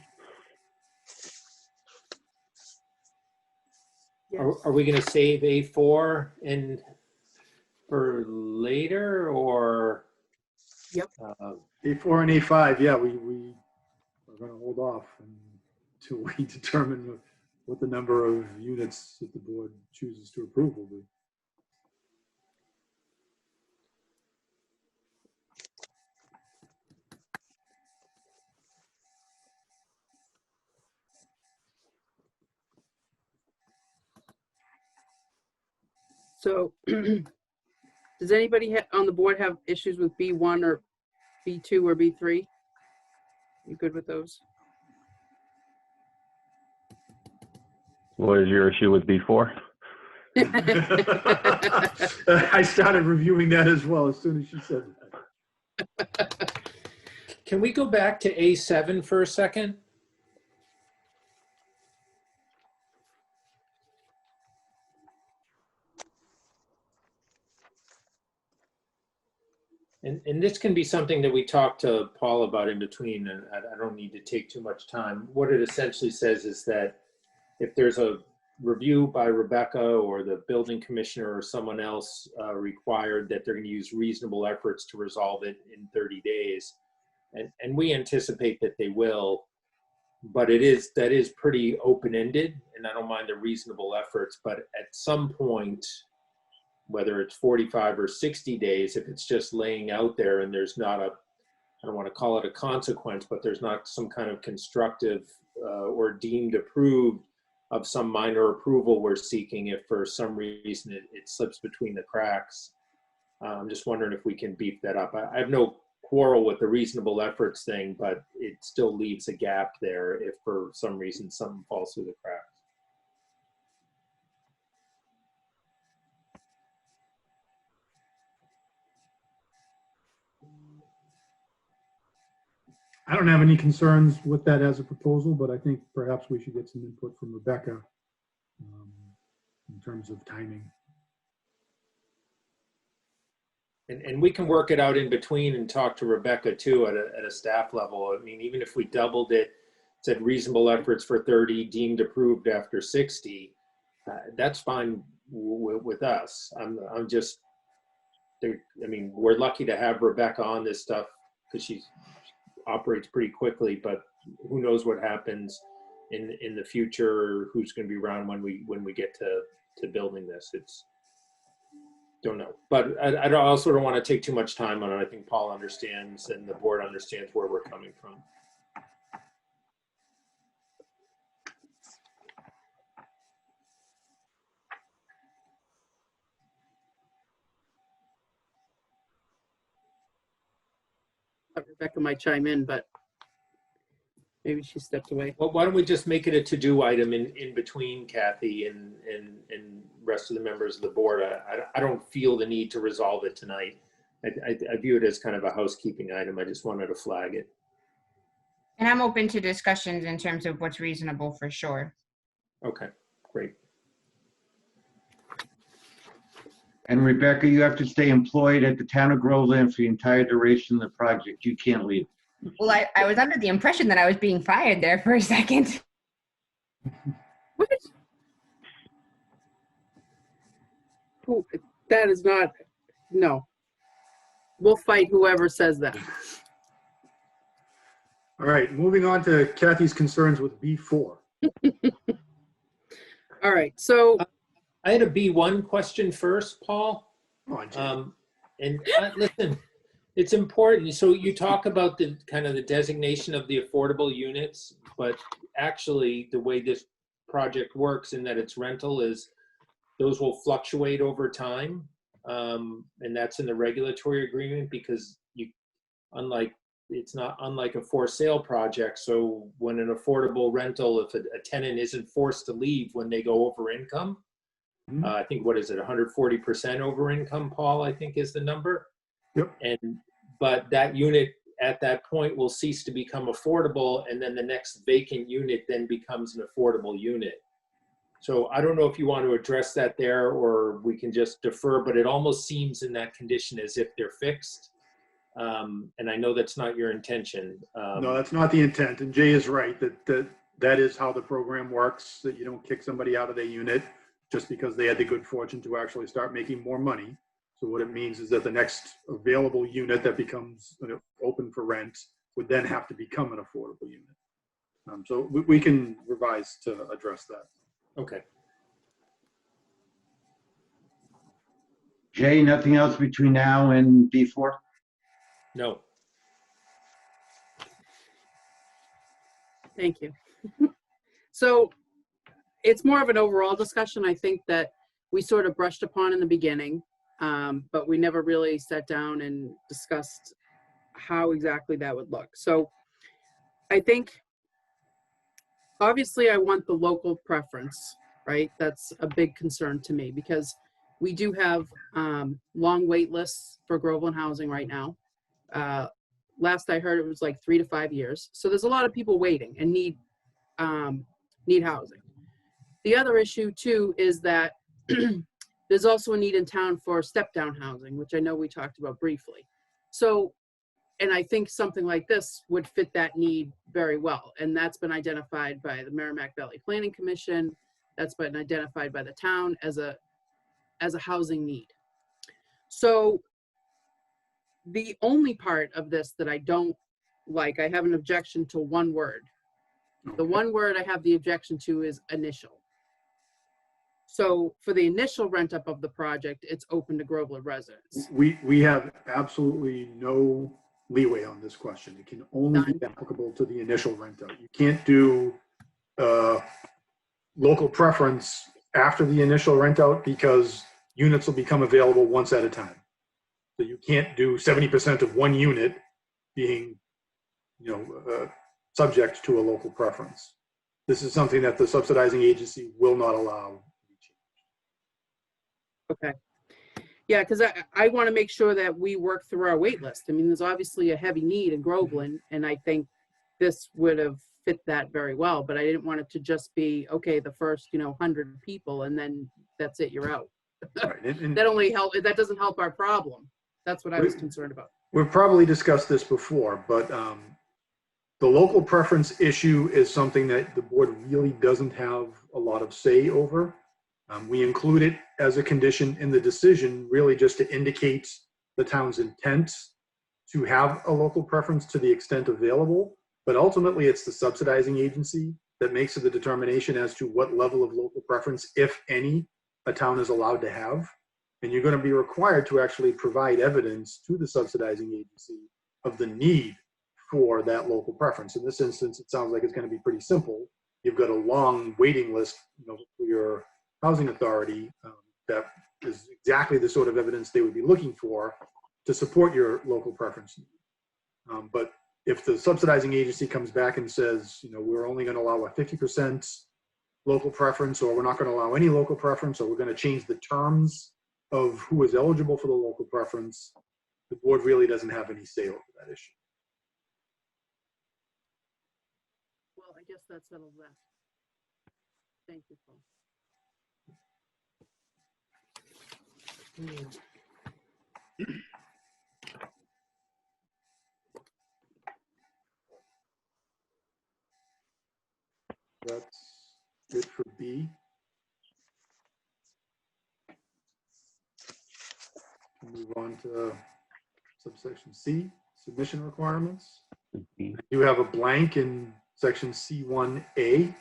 Are we going to save A4 and for later, or? Yep. A4 and A5, yeah, we are going to hold off until we determine what the number of units that the board chooses to approve will be. So does anybody on the board have issues with B1 or B2 or B3? You good with those? What is your issue with B4? I started reviewing that as well as soon as she said that. Can we go back to A7 for a second? And this can be something that we talk to Paul about in between, and I don't need to take too much time. What it essentially says is that if there's a review by Rebecca or the building commissioner or someone else required, that they're going to use reasonable efforts to resolve it in 30 days. And we anticipate that they will, but that is pretty open-ended, and I don't mind the reasonable efforts, but at some point, whether it's 45 or 60 days, if it's just laying out there and there's not I don't want to call it a consequence, but there's not some kind of constructive or deemed approved of some minor approval we're seeking, if for some reason it slips between the cracks. I'm just wondering if we can beef that up. I have no quarrel with the reasonable efforts thing, but it still leaves a gap there if for some reason something falls through the cracks. I don't have any concerns with that as a proposal, but I think perhaps we should get some input from Rebecca in terms of timing. And we can work it out in between and talk to Rebecca too at a staff level. I mean, even if we doubled it, said reasonable efforts for 30, deemed approved after 60, that's fine with us. I'm just, I mean, we're lucky to have Rebecca on this stuff because she operates pretty quickly, but who knows what happens in the future, who's going to be around when we get to building this. It's, don't know, but I also don't want to take too much time on it. I think Paul understands and the board understands where we're coming from. Rebecca might chime in, but maybe she stepped away. Well, why don't we just make it a to-do item in between Kathy and rest of the members of the board? I don't feel the need to resolve it tonight. I view it as kind of a housekeeping item. I just wanted to flag it. And I'm open to discussions in terms of what's reasonable for sure. Okay, great. And Rebecca, you have to stay employed at the town of Groveland for the entire duration of the project. You can't leave. Well, I was under the impression that I was being fired there for a second. What? Who? That is not, no. We'll fight whoever says that. All right, moving on to Kathy's concerns with B4. All right, so I had a B1 question first, Paul. Come on, Jim. Listen, it's important. So you talk about the kind of the designation of the affordable units, but actually the way this project works in that it's rental is those will fluctuate over time. And that's in the regulatory agreement because it's not unlike a for sale project. So when an affordable rental, if a tenant isn't forced to leave when they go over income, I think, what is it, 140% over income, Paul, I think is the number. Yep. But that unit at that point will cease to become affordable, and then the next vacant unit then becomes an affordable unit. So I don't know if you want to address that there or we can just defer, but it almost seems in that condition as if they're fixed. And I know that's not your intention. No, that's not the intent. And Jay is right that is how the program works, that you don't kick somebody out of their unit just because they had the good fortune to actually start making more money. So what it means is that the next available unit that becomes open for rent would then have to become an affordable unit. So we can revise to address that. Okay. Jay, nothing else between now and B4? No. Thank you. So it's more of an overall discussion, I think, that we sort of brushed upon in the beginning, but we never really sat down and discussed how exactly that would look. So I think, obviously, I want the local preference, right? That's a big concern to me because we do have long wait lists for Groveland housing right now. Last I heard, it was like 3 to 5 years. So there's a lot of people waiting and need housing. The other issue too is that there's also a need in town for step-down housing, which I know we talked about briefly. So, and I think something like this would fit that need very well. And that's been identified by the Merrimack Valley Planning Commission. That's been identified by the town as a housing need. So the only part of this that I don't like, I have an objection to one word. The one word I have the objection to is initial. So for the initial rent up of the project, it's open to Groveland residents. We have absolutely no leeway on this question. It can only None. be applicable to the initial rent out. You can't do local preference after the initial rent out because units will become available once at a time. So you can't do 70% of one unit being, subject to a local preference. This is something that the subsidizing agency will not allow. Okay. Yeah, because I want to make sure that we work through our wait list. I mean, there's obviously a heavy need in Groveland, and I think this would have fit that very well, but I didn't want it to just be, okay, the first, 100 people, and then that's it, you're out. Right. That doesn't help our problem. That's what I was concerned about. We've probably discussed this before, but the local preference issue is something that the board really doesn't have a lot of say over. We include it as a condition in the decision, really just to indicate the town's intent to have a local preference to the extent available. But ultimately, it's the subsidizing agency that makes the determination as to what level of local preference, if any, a town is allowed to have. And you're going to be required to actually provide evidence to the subsidizing agency of the need for that local preference. In this instance, it sounds like it's going to be pretty simple. You've got a long waiting list, for your housing authority that is exactly the sort of evidence they would be looking for to support your local preference. But if the subsidizing agency comes back and says, we're only going to allow a 50% local preference, or we're not going to allow any local preference, or we're going to change the terms of who is eligible for the local preference, the board really doesn't have any say over that issue. Well, I guess that settles that. Thank you, Paul. That's it for B. Move on to subsection C, submission requirements. You have a blank in section C1A.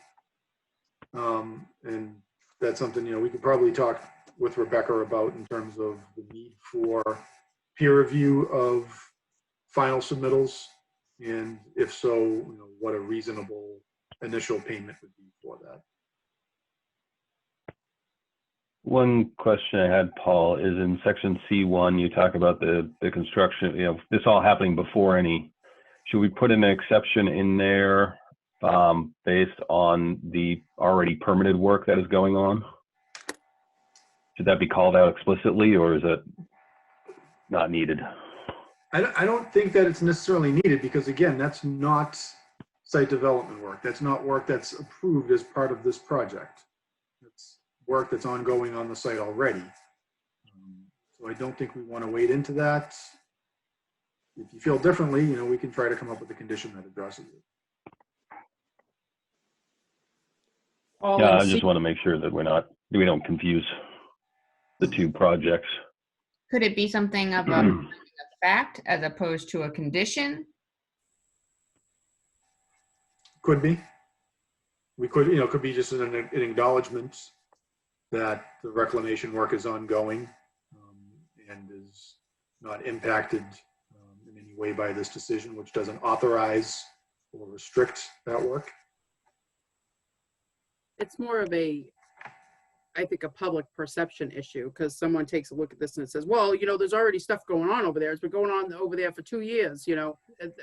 And that's something, we could probably talk with Rebecca about in terms of the need for peer review of final submittals. And if so, what a reasonable initial payment would be for that. One question I had, Paul, is in section C1, you talk about the construction, this all happening before any, should we put an exception in there based on the already permitted work that is going on? Should that be called out explicitly, or is it not needed? I don't think that it's necessarily needed because, again, that's not site development work. That's not work that's approved as part of this project. It's work that's ongoing on the site already. So I don't think we want to wade into that. if you feel differently, you know, we can try to come up with a condition that addresses it. Paul, Yeah, in I just C- want to make sure that we don't confuse the two projects. Could it be something of a fact as opposed to a condition? Could be. We could, you know, could be just an acknowledgement that the reclamation work is ongoing and is not impacted in any way by this decision, which doesn't authorize or restrict that work. It's more of a, I think, a public perception issue, because someone takes a look at this and says, well, you know, there's already stuff going on over there. It's been going on over there for 2 years, you know.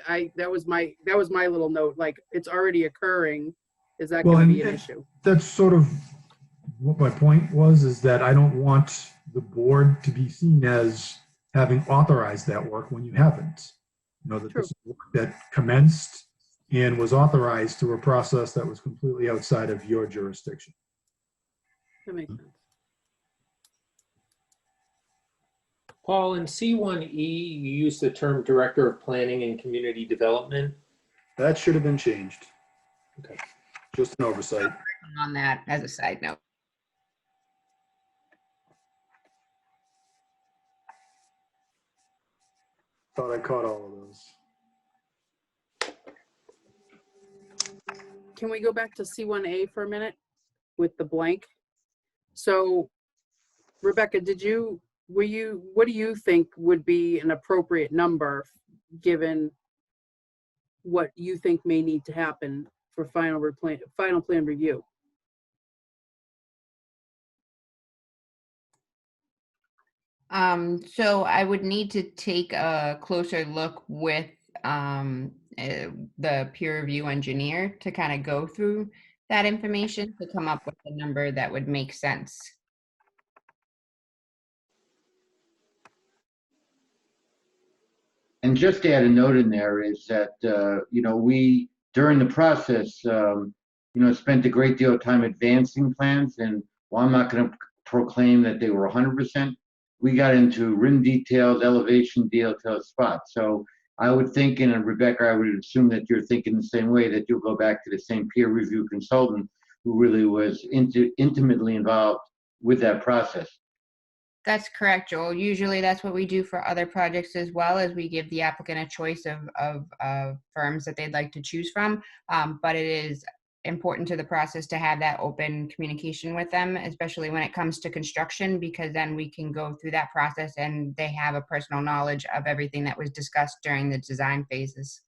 That was my little note, like, it's already occurring. Is that Well, going to be an and- issue? That's sort of what my point was, is that I don't want the board to be seen as having authorized that work when you haven't. You know, that True. this is work that commenced and was authorized through a process that was completely outside of your jurisdiction. That makes sense. Paul, in C1E, you used the term Director of Planning and Community Development. That should have been changed. Okay. Just an oversight. On that as a side note. Thought I caught all of those. Can we go back to C1A for a minute with the blank? So, Rebecca, what do you think would be an appropriate number given what you think may need to happen for final plan review? So I would need to take a closer look with the peer review engineer to kind of go through that information to come up with a number that would make sense. And just to add a note in there is that, you know, we, during the process, you know, spent a great deal of time advancing plans. And while I'm not going to proclaim that they were 100%, we got into rim details, elevation details, spots. So I would think, and Rebecca, I would assume that you're thinking the same way, that you'll go back to the same peer review consultant who really was intimately involved with that process. That's correct, Joel. Usually that's what we do for other projects as well, as we give the applicant a choice of firms that they'd like to choose from. But it is important to the process to have that open communication with them, especially when it comes to construction, because then we can go through that process and they have a personal knowledge of everything that was discussed during the design phases.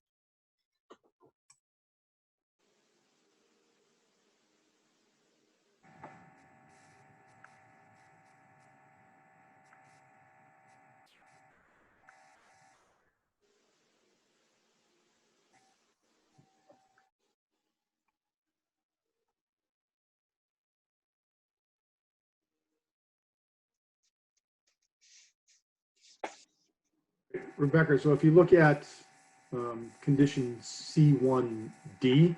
Rebecca, so if you look at condition C1D,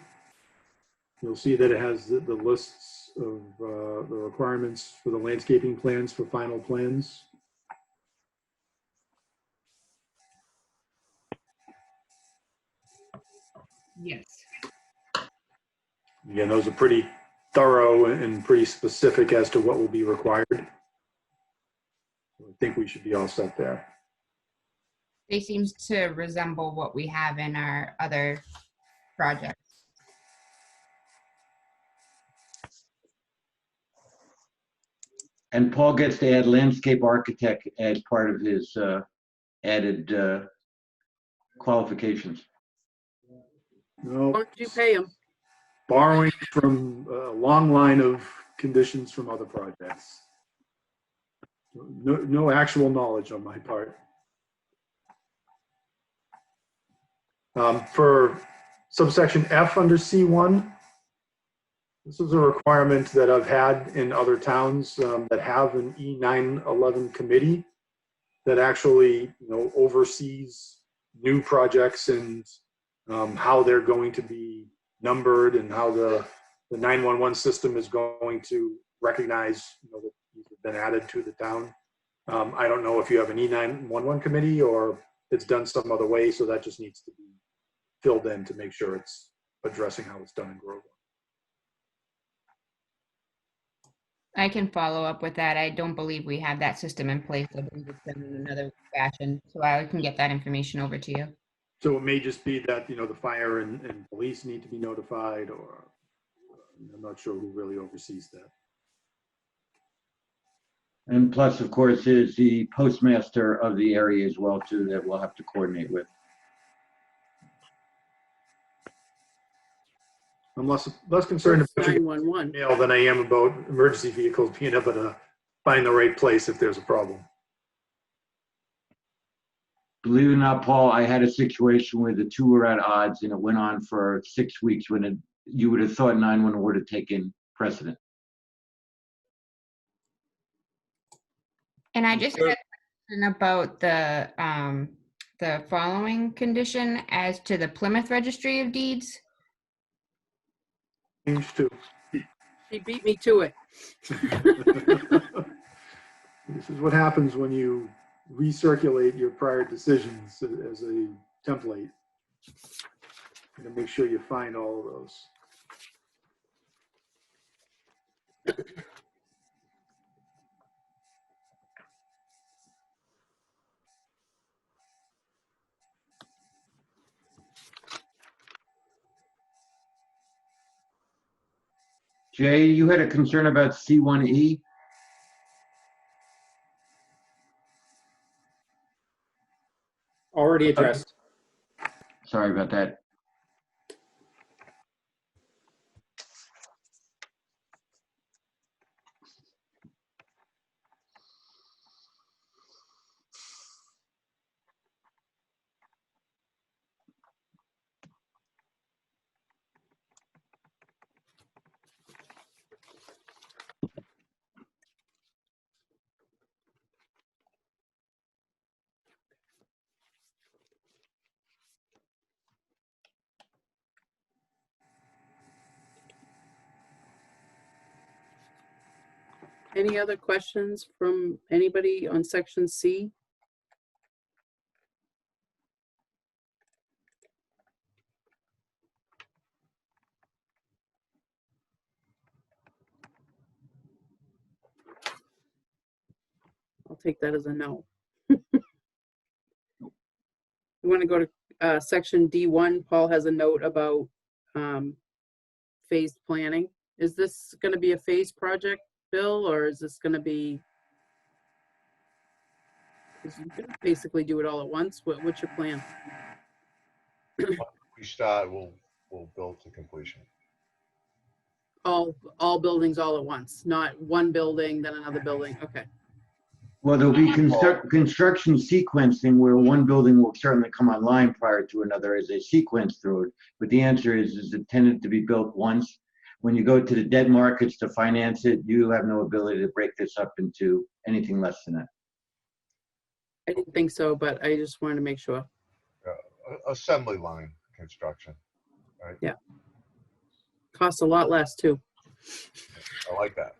you'll see that it has the lists of the requirements for the landscaping plans for final plans. Yes. Again, those are pretty thorough and pretty specific as to what will be required. I think we should be all set there. They seem to resemble what we have in our other projects. And Paul gets to add landscape architect as part of his added qualifications. No, Why don't you pay them? borrowing from a long line of conditions from other projects. No actual knowledge on my part. For subsection F under C1, this is a requirement that I've had in other towns that have an E911 committee that actually, you know, oversees new projects and how they're going to be numbered and how the 911 system is going to recognize, you know, that these have been added to the town. I don't know if you have an E911 committee or it's done some other way, so that just needs to be filled in to make sure it's addressing how it's done in Groveland. I can follow up with that. I don't believe we have that system in place. I believe it's done in another fashion, so I can get that information over to you. So it may just be that, the fire and police need to be notified, or I'm not sure who really oversees that. And plus, of course, is the postmaster of the area as well, too, that we'll have to coordinate with. I'm less concerned about your 911. email than I am about emergency vehicles being able to find the right place if there's a problem. Believe it or not, Paul, I had a situation where the two were at odds, and it went on for 6 weeks when you would have thought 911 would have taken precedent. And I just had a question about the following condition as to the Plymouth Registry of Deeds. Change to. She beat me to it. This is what happens when you recirculate your prior decisions as a template. You gotta make sure you find all of those. Jay, you had a concern about C1E? Already addressed. Sorry about that. Any other questions from anybody on section C? I'll take that as a no. You want to go to section D1? Paul has a note about phased planning. Is this going to be a phased project, Bill, or is this going to be, 'cause you can basically do it all at once? What's your plan? We start, we'll build to completion. All buildings all at once, not one building, then another building. Okay. Well, there'll be construction sequencing where one building will certainly come online prior to another as they sequence through it. But the answer is intended to be built once. When you go to the debt markets to finance it, you have no ability to break this up into anything less than that. I didn't think so, but I just wanted to make sure. Assembly line construction, right? Yeah. Costs a lot less too. I like that.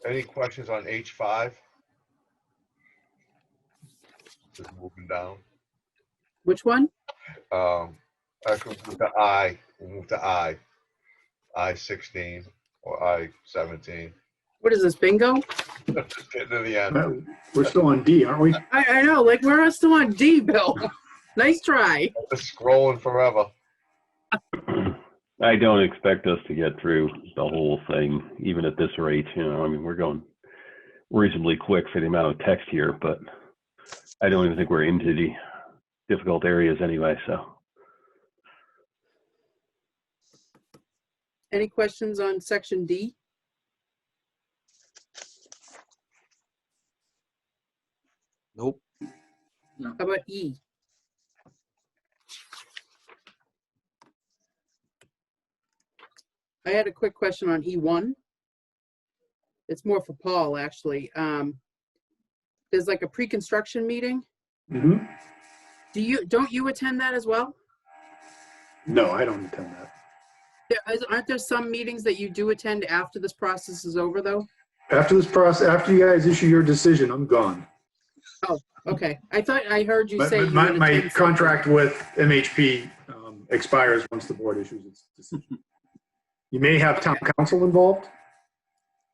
Any questions on H5? Just moving down. Which one? Actually, move to I. We'll move to I. I-16 or I-17. What is this, bingo? Just getting to the end. We're still on D, aren't we? I know, like we're still on D, Bill. Nice try. Just scrolling forever. I don't expect us to get through the whole thing, even at this rate. I mean, we're going reasonably quick for the amount of text here, but I don't even think we're into the difficult areas anyway, so. Any questions on section D? Nope. How about E? I had a quick question on E1. It's more for Paul, actually. There's like a pre-construction meeting. Mm-hmm. Don't you attend that as well? No, I don't attend that. Aren't there some meetings that you do attend after this process is over, though? After this process, after you guys issue your decision, I'm gone. Okay, I thought I heard you But say you my, would my attend something. contract with MHP expires once the board issues its decision. You may have town council involved.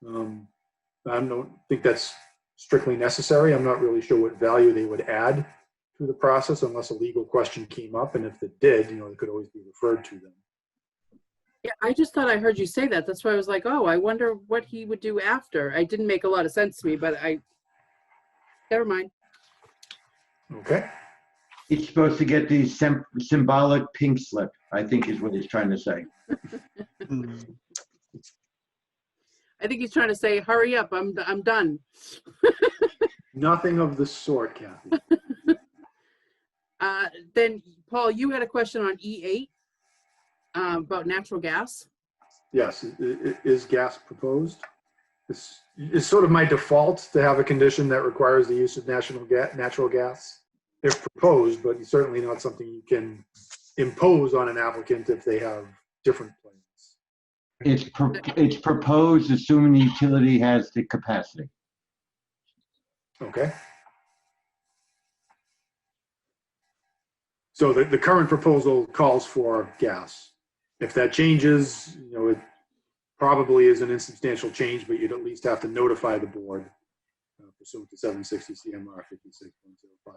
I don't think that's strictly necessary. I'm not really sure what value they would add to the process unless a legal question came up. And if it did, it could always be referred to them. Yeah, I just thought I heard you say that. That's why I was like, oh, I wonder what he would do after. It didn't make a lot of sense to me, but never mind. Okay. He's supposed to get the symbolic pink slip, I think is what he's trying to say. I think he's trying to say, hurry up, I'm done. Nothing of the sort, Kathy. Then, Paul, you had a question on E8 about natural gas. Yes, is gas proposed? It's sort of my default to have a condition that requires the use of natural gas if proposed, but it's certainly not something you can impose on an applicant if they have different plans. It's proposed assuming the utility has the capacity. Okay. So the current proposal calls for gas. If that changes, it probably is an insubstantial change, but you'd at least have to notify the board pursuant to 760 CMR 56.0511.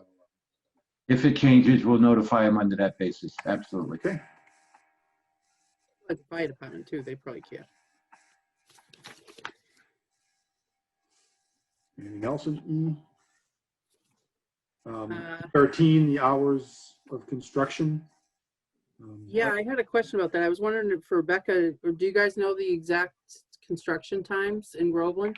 If it changes, we'll notify him under that basis. Absolutely. Okay. Like the fire department too, they probably care. Anything else in E? 13, the hours of construction. Yeah, I had a question about that. I was wondering if Rebecca, or do you guys know the exact construction times in Groveland?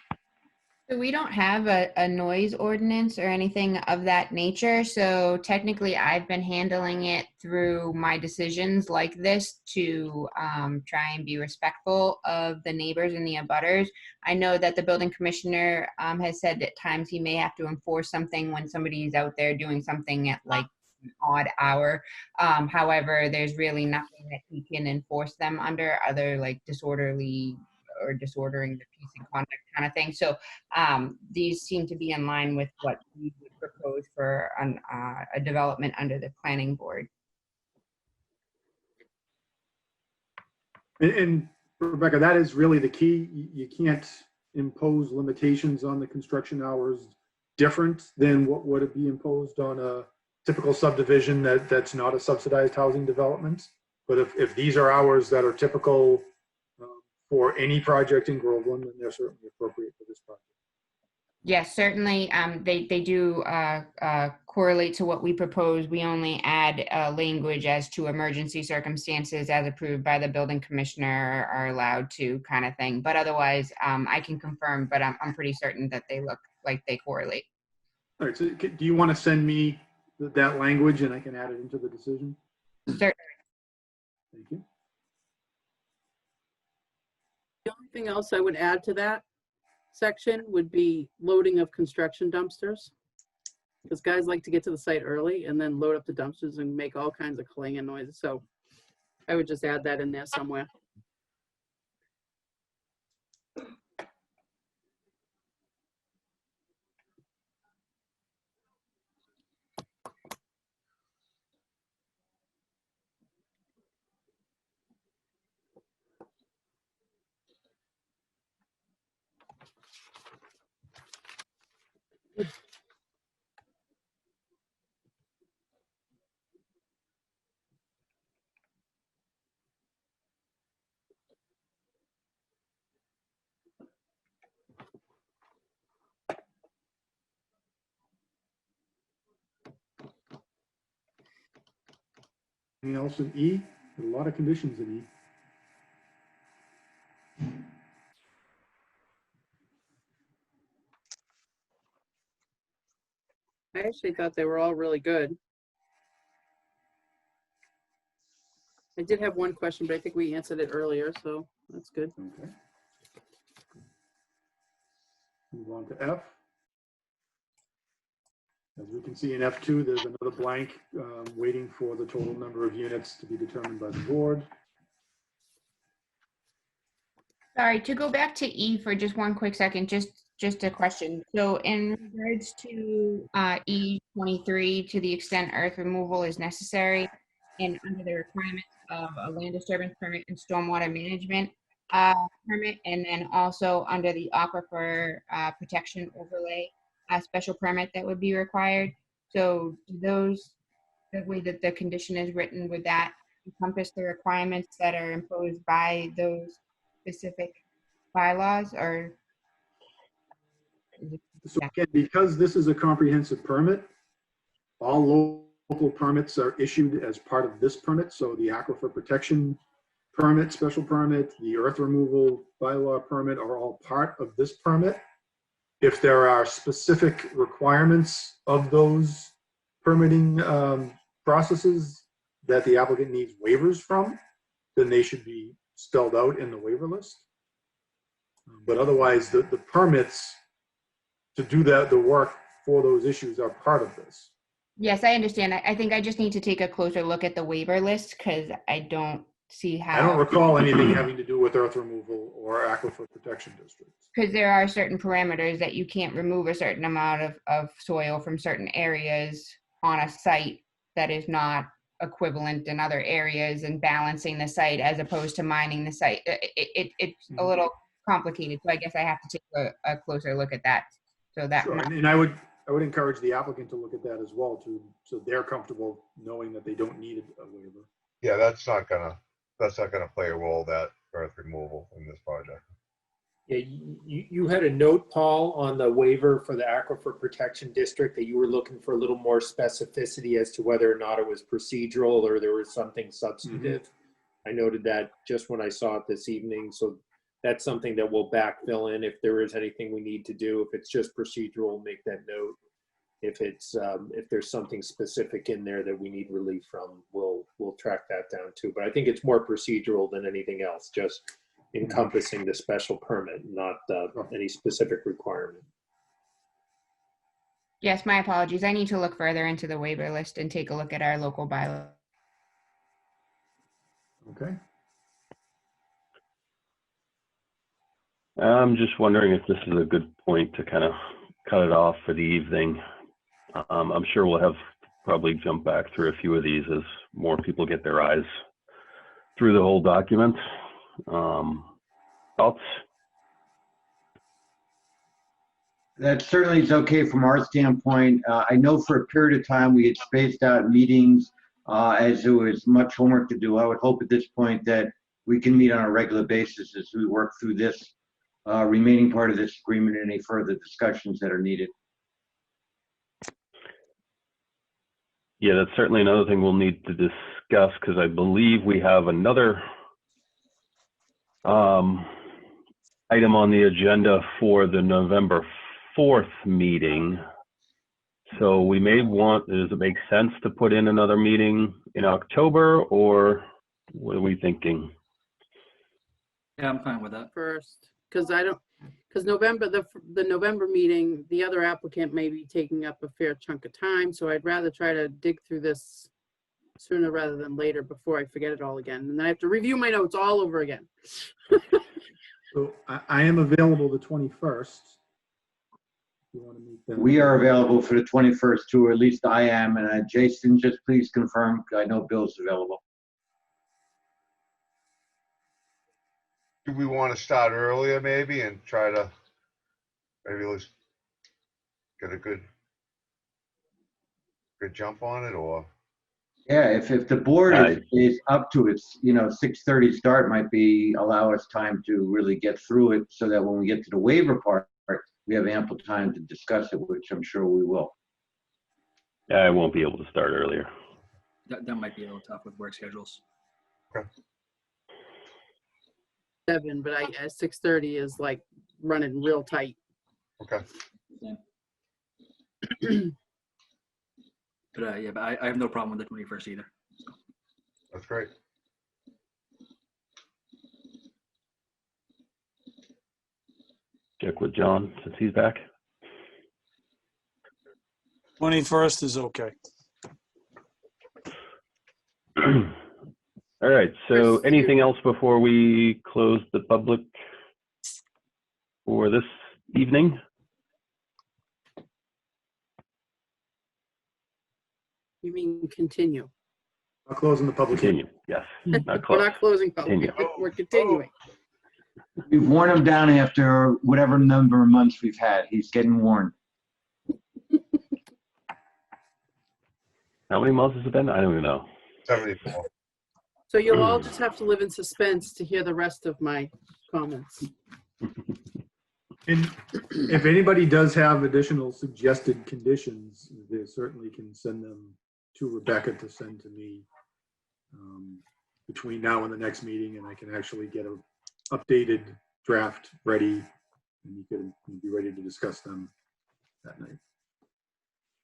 So we don't have a noise ordinance or anything of that nature. So technically I've been handling it through my decisions like this to try and be respectful of the neighbors and the abutters. I know that the building commissioner has said at times he may have to enforce something when somebody's out there doing something at like an odd hour. However, there's really nothing that he can enforce them under other like disorderly or disordering the peace and conduct kind of thing. So these seem to be in line with what we would propose for a development under the planning board. And Rebecca, that is really the key. You can't impose limitations on the construction hours different than what would be imposed on a typical subdivision that's not a subsidized housing development. But if these are hours that are typical for any project in Groveland, then they're certainly appropriate for this project. Yes, certainly. They do correlate to what we propose. We only add language as to emergency circumstances as approved by the building commissioner are allowed to kind of thing. But otherwise, I can confirm, but I'm pretty certain that they look like they correlate. All right, so do you want to send me that language and I can add it into the decision? Certainly. Thank you. The only thing else I would add to that section would be loading of construction dumpsters. Because guys like to get to the site early and then load up the dumpsters and make all kinds of clanging noises. So I would just add that in there somewhere. Anything else in E? A lot of conditions in E. I actually thought they were all really good. I did have one question, but I think we answered it earlier, so that's good. Okay. Move on to F. As we can see in F2, there's another blank waiting for the total number of units to be determined by the board. Sorry, to go back to E for just one quick second, just a question. So in regards to E23, to the extent earth removal is necessary and under the requirements of a land disturbance permit and stormwater management permit, and then also under the aquifer protection overlay special permit that would be required. So do those, the way that the condition is written, would that encompass the requirements that are imposed by those specific bylaws, or? So again, because this is a comprehensive permit, all local permits are issued as part of this permit. So the aquifer protection permit, special permit, the earth removal bylaw permit are all part of this permit. If there are specific requirements of those permitting processes that the applicant needs waivers from, then they should be spelled out in the waiver list. But otherwise, the permits to do that, the work for those issues are part of this. Yes, I understand. I think I just need to take a closer look at the waiver list because I don't see how. I don't recall anything having to do with earth removal or aquifer protection districts. Because there are certain parameters that you can't remove a certain amount of soil from certain areas on a site that is not equivalent in other areas, and balancing the site as opposed to mining the site. It's a little complicated, so I guess I have to take a closer look at that. So that Sure, and I would encourage the applicant to look at that as well too, so they're comfortable knowing that they don't need a waiver. Yeah, that's not gonna play a role, that earth removal in this project. Yeah, you had a note, Paul, on the waiver for the Aquifer Protection District that you were looking for a little more specificity as to whether or not it was procedural or there was something substantive. I noted that just when I saw it this evening. So that's something that we'll backfill in if there is anything we need to do. If it's just procedural, make that note. If it's if there's something specific in there that we need relief from, we'll track that down too. But I think it's more procedural than anything else, just encompassing the special permit, not any specific requirement. Yes, my apologies. I need to look further into the waiver list and take a look at our local bylaw. Okay. I'm just wondering if this is a good point to kind of cut it off for the evening. I'm sure we'll have probably jump back through a few of these as more people get their eyes through the whole document. Thoughts? That certainly is okay from our standpoint. I know for a period of time we had spaced out meetings as there was much homework to do. I would hope at this point that we can meet on a regular basis as we work through this remaining part of this agreement and any further discussions that are needed. Yeah, that's certainly another thing we'll need to discuss, because I believe we have another item on the agenda for the November 4th meeting. So we may want, does it make sense to put in another meeting in October, or what are we thinking? Yeah, I'm fine with that. First, because November, the November meeting, the other applicant may be taking up a fair chunk of time, so I'd rather try to dig through this sooner rather than later before I forget it all again. And then I have to review my notes all over again. So I am available the 21st. You want to meet them? We are available for the 21st too, or at least I am. And Jason, just please confirm. I know Bill's available. Do we want to start earlier maybe and try to maybe let's get a good jump on it, or? Yeah, if the board is up to its, 6:30 start might allow us time to really get through it so that when we get to the waiver part, we have ample time to discuss it, which I'm sure we will. Yeah, I won't be able to start earlier. That might be a little tough with work schedules. Okay. 7, but 6:30 is like running real tight. Okay. But yeah, but I have no problem with the 21st either. That's great. Check with John since he's back. 21st is okay. All right, so anything else before we close the public for this evening? You mean continue? Not closing the public hearing. Continue, yes. We're Not close. not closing public. Continue. We're continuing. We've worn him down after whatever number of months we've had. He's getting worn. How many months has it been? I don't even know. 74. So you'll all just have to live in suspense to hear the rest of my comments. And if anybody does have additional suggested conditions, they certainly can send them to Rebecca to send to me between now and the next meeting, and I can actually get a updated draft ready, and you can be ready to discuss them that night.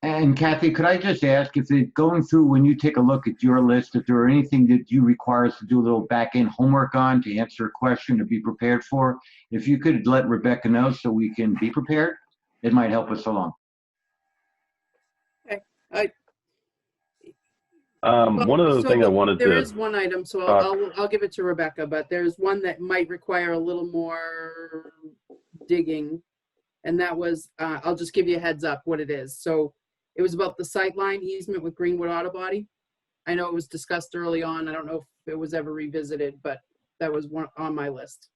And Kathy, could I just ask if it going through, when you take a look at your list, if there are anything that you require us to do a little back-end homework on to answer a question to be prepared for, if you could let Rebecca know so we can be prepared, it might help us along. Okay. One other So thing I wanted there to, is one item, so I'll give it to Rebecca, but there's one that might require a little more digging. And that was, I'll just give you a heads up what it is. So it was about the sightline easement with Greenwood Auto Body. I know it was discussed early on. I don't know if it was ever revisited, but that was one on my list.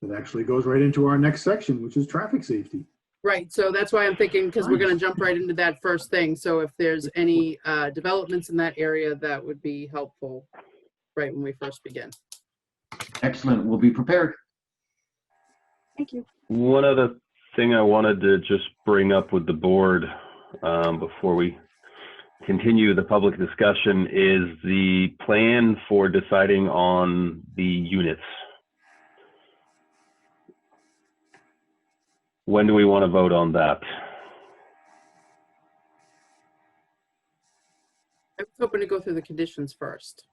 It actually goes right into our next section, which is traffic safety. Right, so that's why I'm thinking, because we're gonna jump right into that first thing. So if there's any developments in that area, that would be helpful right when we first begin. Excellent. We'll be prepared. Thank you. one other thing I wanted to just bring up with the board before we continue the public discussion is the plan for deciding on the units. When do we want to vote on that? I was hoping to go through the conditions first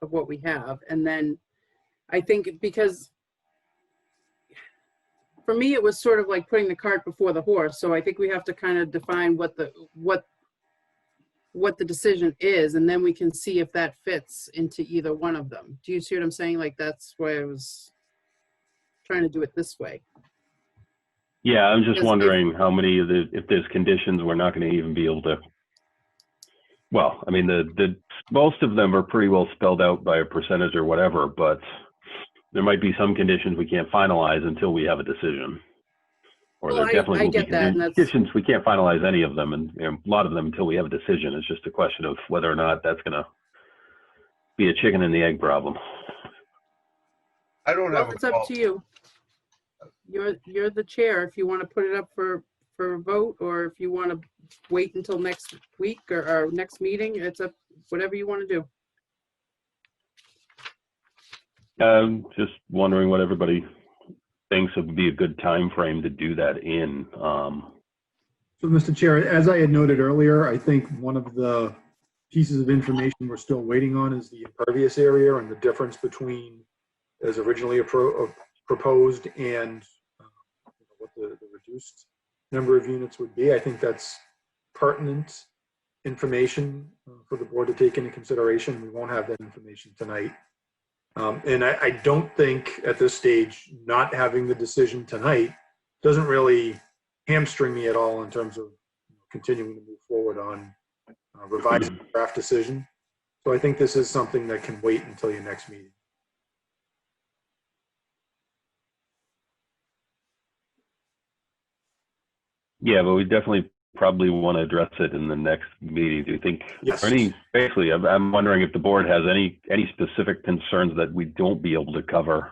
of what we have. And then I think because for me, it was sort of like putting the cart before the horse. So I think we have to kind of define what the decision is, and then we can see if that fits into either one of them. Do you see what I'm saying? Like, that's why I was trying to do it this way. Yeah, I'm just Because wondering how many of the, if there's conditions we're not going to even be able to, well, I mean, the most of them are pretty well spelled out by a percentage or whatever, but there might be some conditions we can't finalize until we have a decision. Or Well, there definitely I will be get that, and that's- conditions, we can't finalize any of them, and a lot of them until we have a decision. It's just a question of whether or not that's going to be a chicken and the egg problem. I don't Well, have a it's up problem. to you. You're the chair. If you want to put it up for a vote, or if you want to wait until next week or our next meeting, it's up, whatever you want to do. Just wondering what everybody thinks would be a good time frame to do that in. So, Mr. Chair, as I had noted earlier, I think one of the pieces of information we're still waiting on is the impervious area and the difference between as originally proposed and what the reduced number of units would be. I think that's pertinent information for the board to take into consideration. We won't have that information tonight. And I don't think at this stage, not having the decision tonight doesn't really hamstring me at all in terms of continuing to move forward on revising the draft decision. So I think this is something that can wait until your next meeting. Yeah, but we definitely probably want to address it in the next meeting. Do you think, Yes. basically, I'm wondering if the board has any specific concerns that we don't be able to cover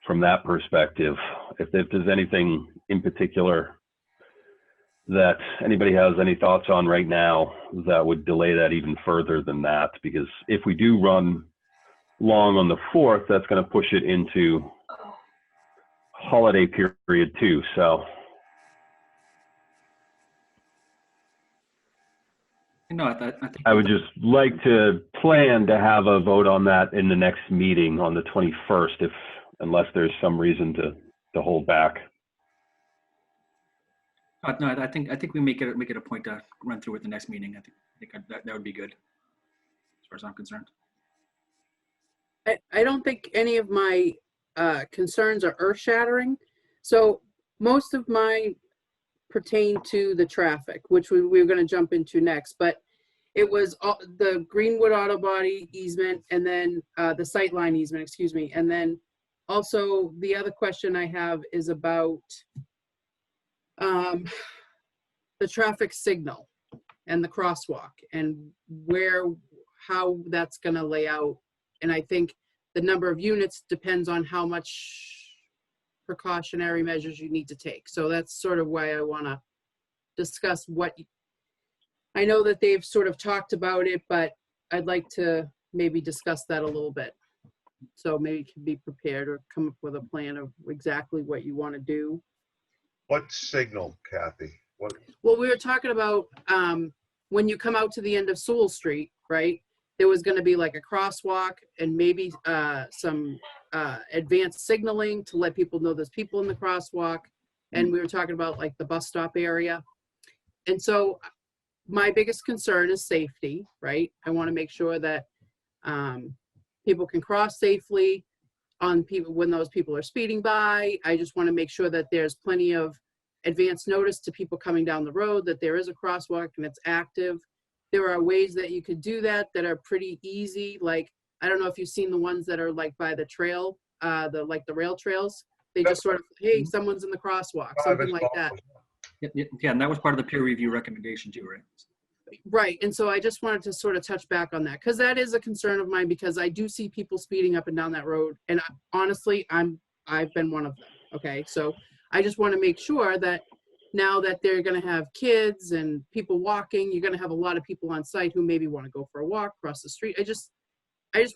from that perspective. If there's anything in particular that anybody has any thoughts on right now that would delay that even further than that, because if we do run long on the 4th, that's going to push it into holiday period too, so. No, I think I would just like to plan to have a vote on that in the next meeting on the 21st, unless there's some reason to hold back. no, I think we make it a point to run through it the next meeting. I think that would be good, as far as I'm concerned. I don't think any of my concerns are earth-shattering. So most of mine pertain to the traffic, which we're going to jump into next. But it was the Greenwood Auto Body easement, and then the sightline easement, excuse me. And then also the other question I have is about the traffic signal and the crosswalk and how that's going to lay out. And I think the number of units depends on how much precautionary measures you need to take. So that's sort of why I want to discuss what, I know that they've sort of talked about it, but I'd like to maybe discuss that a little bit. So maybe you can be prepared or come up with a plan of exactly what you want to do. What signal, Kathy? What? Well, we were talking about when you come out to the end of Sewell Street, right? There was going to be like a crosswalk and maybe some advanced signaling to let people know there's people in the crosswalk. And we were talking about like the bus stop area. And so my biggest concern is safety, right? I want to make sure that people can cross safely on people when those people are speeding by. I just want to make sure that there's plenty of advance notice to people coming down the road that there is a crosswalk and it's active. There are ways that you could do that are pretty easy. Like, I don't know if you've seen the ones that are like by the trail, the rail trails. They just sort of, hey, someone's in the crosswalk, something like that. Yeah, and that was part of the peer review recommendation too, right? Right, and so I just wanted to sort of touch back on that because that is a concern of mine because I do see people speeding up and down that road, and honestly, I've been one of them. Okay, so I just want to make sure that now that they're going to have kids and people walking, you're going to have a lot of people on site who maybe want to go for a walk across the street. I just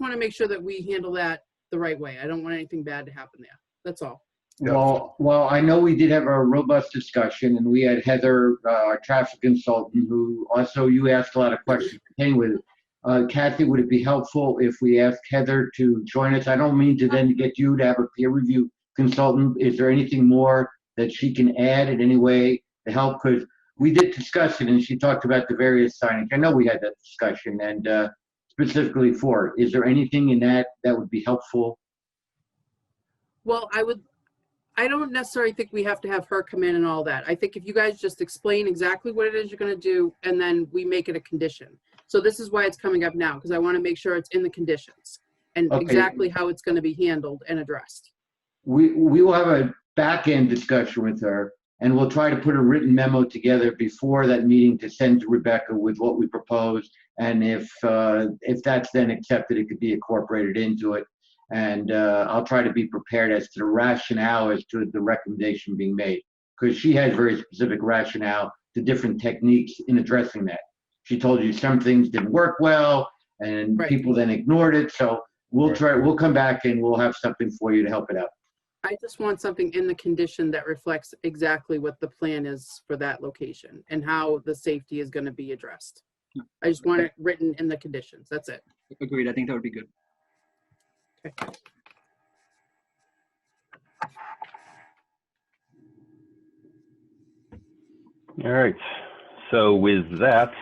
want to make sure that we handle that the right way. I don't want anything bad to happen there. That's all. Well, I know we did have a robust discussion, and we had Heather, our traffic consultant, who also you asked a lot of questions pertaining with it. Kathy, would it be helpful if we asked Heather to join us? I don't mean to then get you to have a peer review consultant. Is there anything more that she can add in any way to help? Because we did discuss it, and she talked about the various signage. I know we had that discussion, and specifically for it. Is there anything in that would be helpful? Well, I don't necessarily think we have to have her come in and all that. I think if you guys just explain exactly what it is you're going to do, and then we make it a condition. So this is why it's coming up now, because I want to make sure it's in the conditions and exactly how it's going to be handled and addressed. We will have a back-end discussion with her, and we'll try to put a written memo together before that meeting to send to Rebecca with what we propose. And if that's then accepted, it could be incorporated into it. And I'll try to be prepared as to the rationale as to the recommendation being made, because she has very specific rationale to different techniques in addressing that. She told you some things didn't work well, and people then ignored it. So we'll come back and we'll have something for you to help it out. I just want something in the condition that reflects exactly what the plan is for that location and how the safety is going to be addressed. I just want it written in the conditions. That's it. Agreed. I think that would be good. Okay. All right. So with that,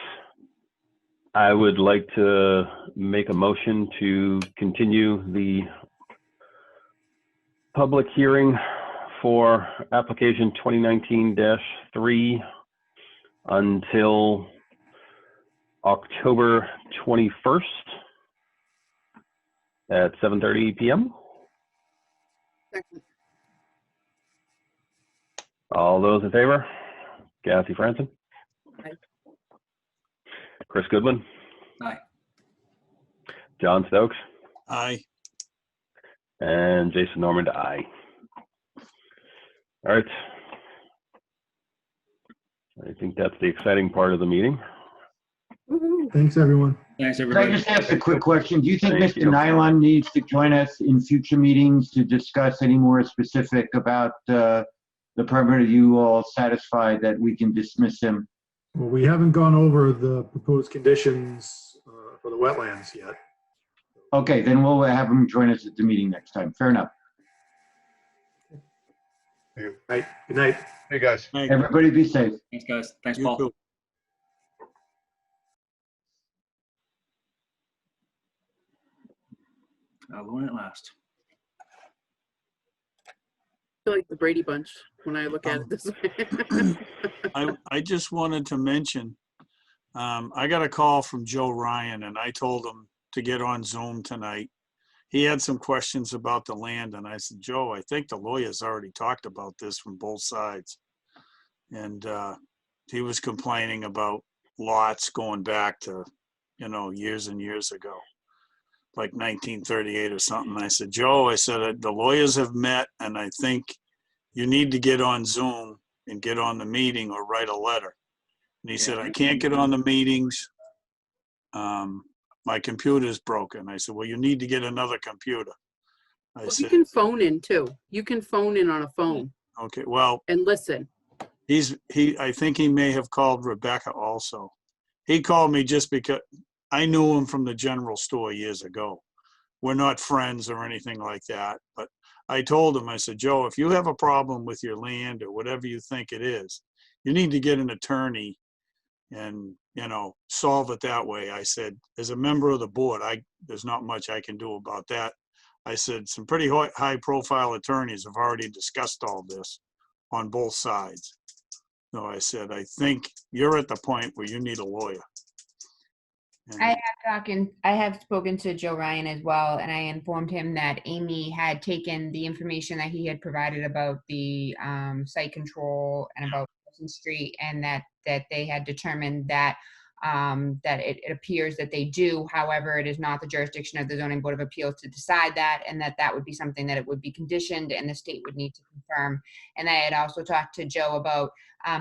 I would like to make a motion to continue the public hearing for application 2019-3 until October 21st at 7:30 p.m. Second. All those in favor? Kathy Franson? Aye. Chris Goodwin? Aye. John Stokes? Aye. And Jason Normand, aye. All right. I think that's the exciting part of the meeting. Woohoo. Thanks, everyone. Thanks, Can I everybody. just ask a quick question? Do you think Thank Mr. you. Nylon needs to join us in future meetings to discuss any more specific about the permit? Are you all satisfied that we can dismiss him? Well, we haven't gone over the proposed conditions for the wetlands yet. Okay, then we'll have him join us at the meeting next time. Fair enough. Right. Good night. Hey, guys. Thank Everybody be safe. Thanks, guys. Thanks, you Paul. too. Alone at last. feel like the Brady Bunch when I look at it this way. I just wanted to mention, I got a call from Joe Ryan and I told him to get on Zoom tonight. He had some questions about the land and I said, Joe, I think the lawyers already talked about this from both sides. And he was complaining about lots going back to, years and years ago, like 1938 or something. I said, Joe, I said, the lawyers have met and I think you need to get on Zoom and get on the meeting or write a letter. And he said, I can't get on the meetings. My computer's broken. I said, well, you need to get another computer. I Well, you said, can phone in too. You can phone in on a phone okay, well, and listen. I think he may have called Rebecca also. He called me just because I knew him from the general store years ago. We're not friends or anything like that, but I told him, I said, Joe, if you have a problem with your land or whatever you think it is, you need to get an attorney and, solve it that way. I said, as a member of the board, there's not much I can do about that. I said, some pretty high profile attorneys have already discussed all this on both sides. So I said, I think you're at the point where you need a lawyer. And I have spoken to Joe Ryan as well, and I informed him that Amy had taken the information that he had provided about the site control and about Wilson Street, and that they had determined that that it appears that they do. However, it is not the jurisdiction of the Zoning Board of Appeals to decide that, and that would be something that it would be conditioned and the state would need to confirm. And I had also talked to Joe about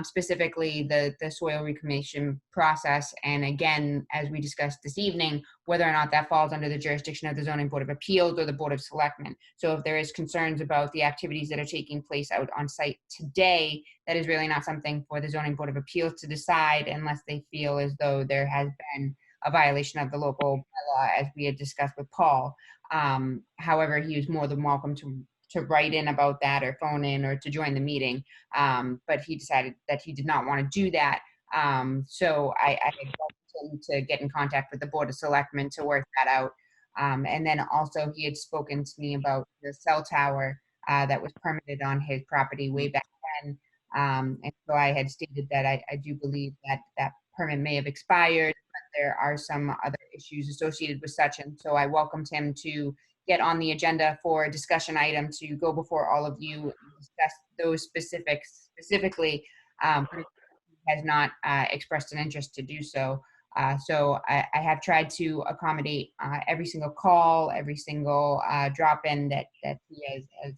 specifically the soil reclamation process. And again, as we discussed this evening, whether or not that falls under the jurisdiction of the Zoning Board of Appeals or the Board of Selectmen. So if there is concerns about the activities that are taking place out on site today, that is really not something for the Zoning Board of Appeals to decide unless they feel as though there has been a violation of the local bylaw, as we had discussed with Paul. However, he was more than welcome to write in about that or phone in or to join the meeting. But he decided that he did not want to do that. So I had him to get in contact with the Board of Selectmen to work that out. And then also he had spoken to me about the cell tower that was permitted on his property way back when. And so I had stated that I do believe that permit may have expired, but there are some other issues associated with such. And so I welcomed him to get on the agenda for a discussion item to go before all of you and discuss those specifically, but he has not expressed an interest to do so. So I have tried to accommodate every single call, every single drop-in that he has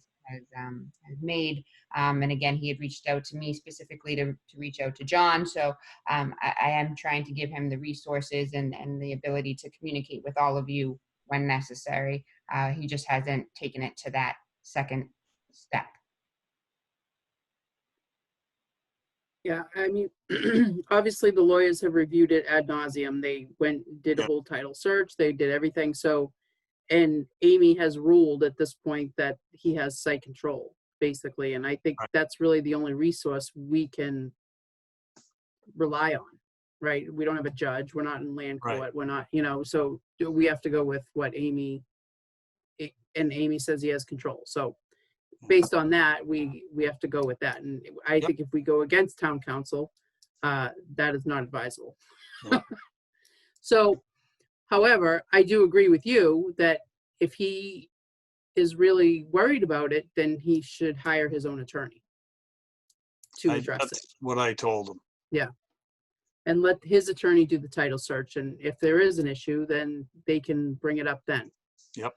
made. And again, he had reached out to me specifically to reach out to John. So I am trying to give him the resources and the ability to communicate with all of you when necessary. He just hasn't taken it to that second step. Yeah, I mean, obviously the lawyers have reviewed it ad nauseum. They did a whole title search. They did everything. So, and Amy has ruled at this point that he has site control, basically. And I think that's really the only resource we can rely on, right? We don't have a judge. We're not in land court. Right. We're not, so we have to go with what Amy says he has control. So based on that, we have to go with that. And I think if we go against town council, that is not advisable. Yep. So, however, I do agree with you that if he is really worried about it, then he should hire his own attorney to address it. That's what I told him. Yeah. And let his attorney do the title search. And if there is an issue, then they can bring it up then. Yep.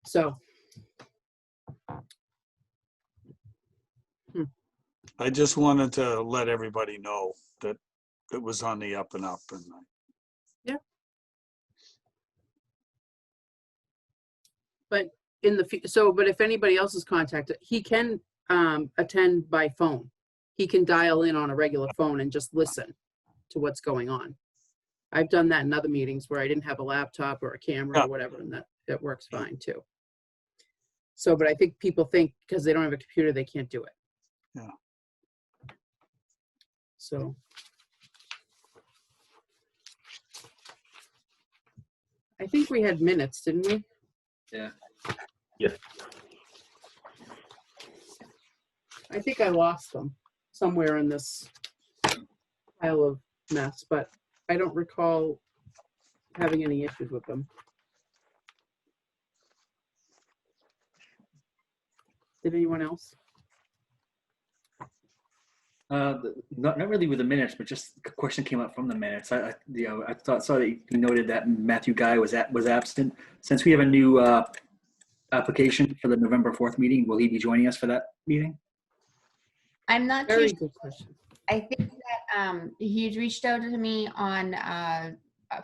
So. I just wanted to let everybody know that it was on the up and up. And Yeah. But but if anybody else is contacted, he can attend by phone. He can dial in on a regular phone and just listen to what's going on. I've done that in other meetings where I didn't have a laptop or a camera or whatever, and that works fine too. So, but I think people think because they don't have a computer, they can't do it. Yeah. So. I think we had minutes, didn't we? Yeah. Yes. I think I lost them somewhere in this pile of mess, but I don't recall having any issues with them. Did anyone else? Not really with the minutes, but just a question came up from the minutes. I saw that you noted that Matthew Guy was absent. Since we have a new application for the November 4th meeting, will he be joining us for that meeting? I'm not too Very sure. good question. I think that he's reached out to me on a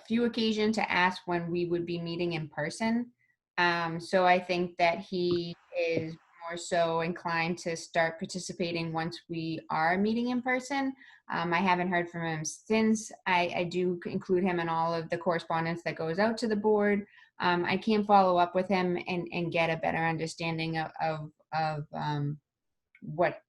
few occasions to ask when we would be meeting in person. So I think that he is more so inclined to start participating once we are meeting in person. I haven't heard from him since. I do include him in all of the correspondence that goes out to the board. I can follow up with him and get a better understanding of what,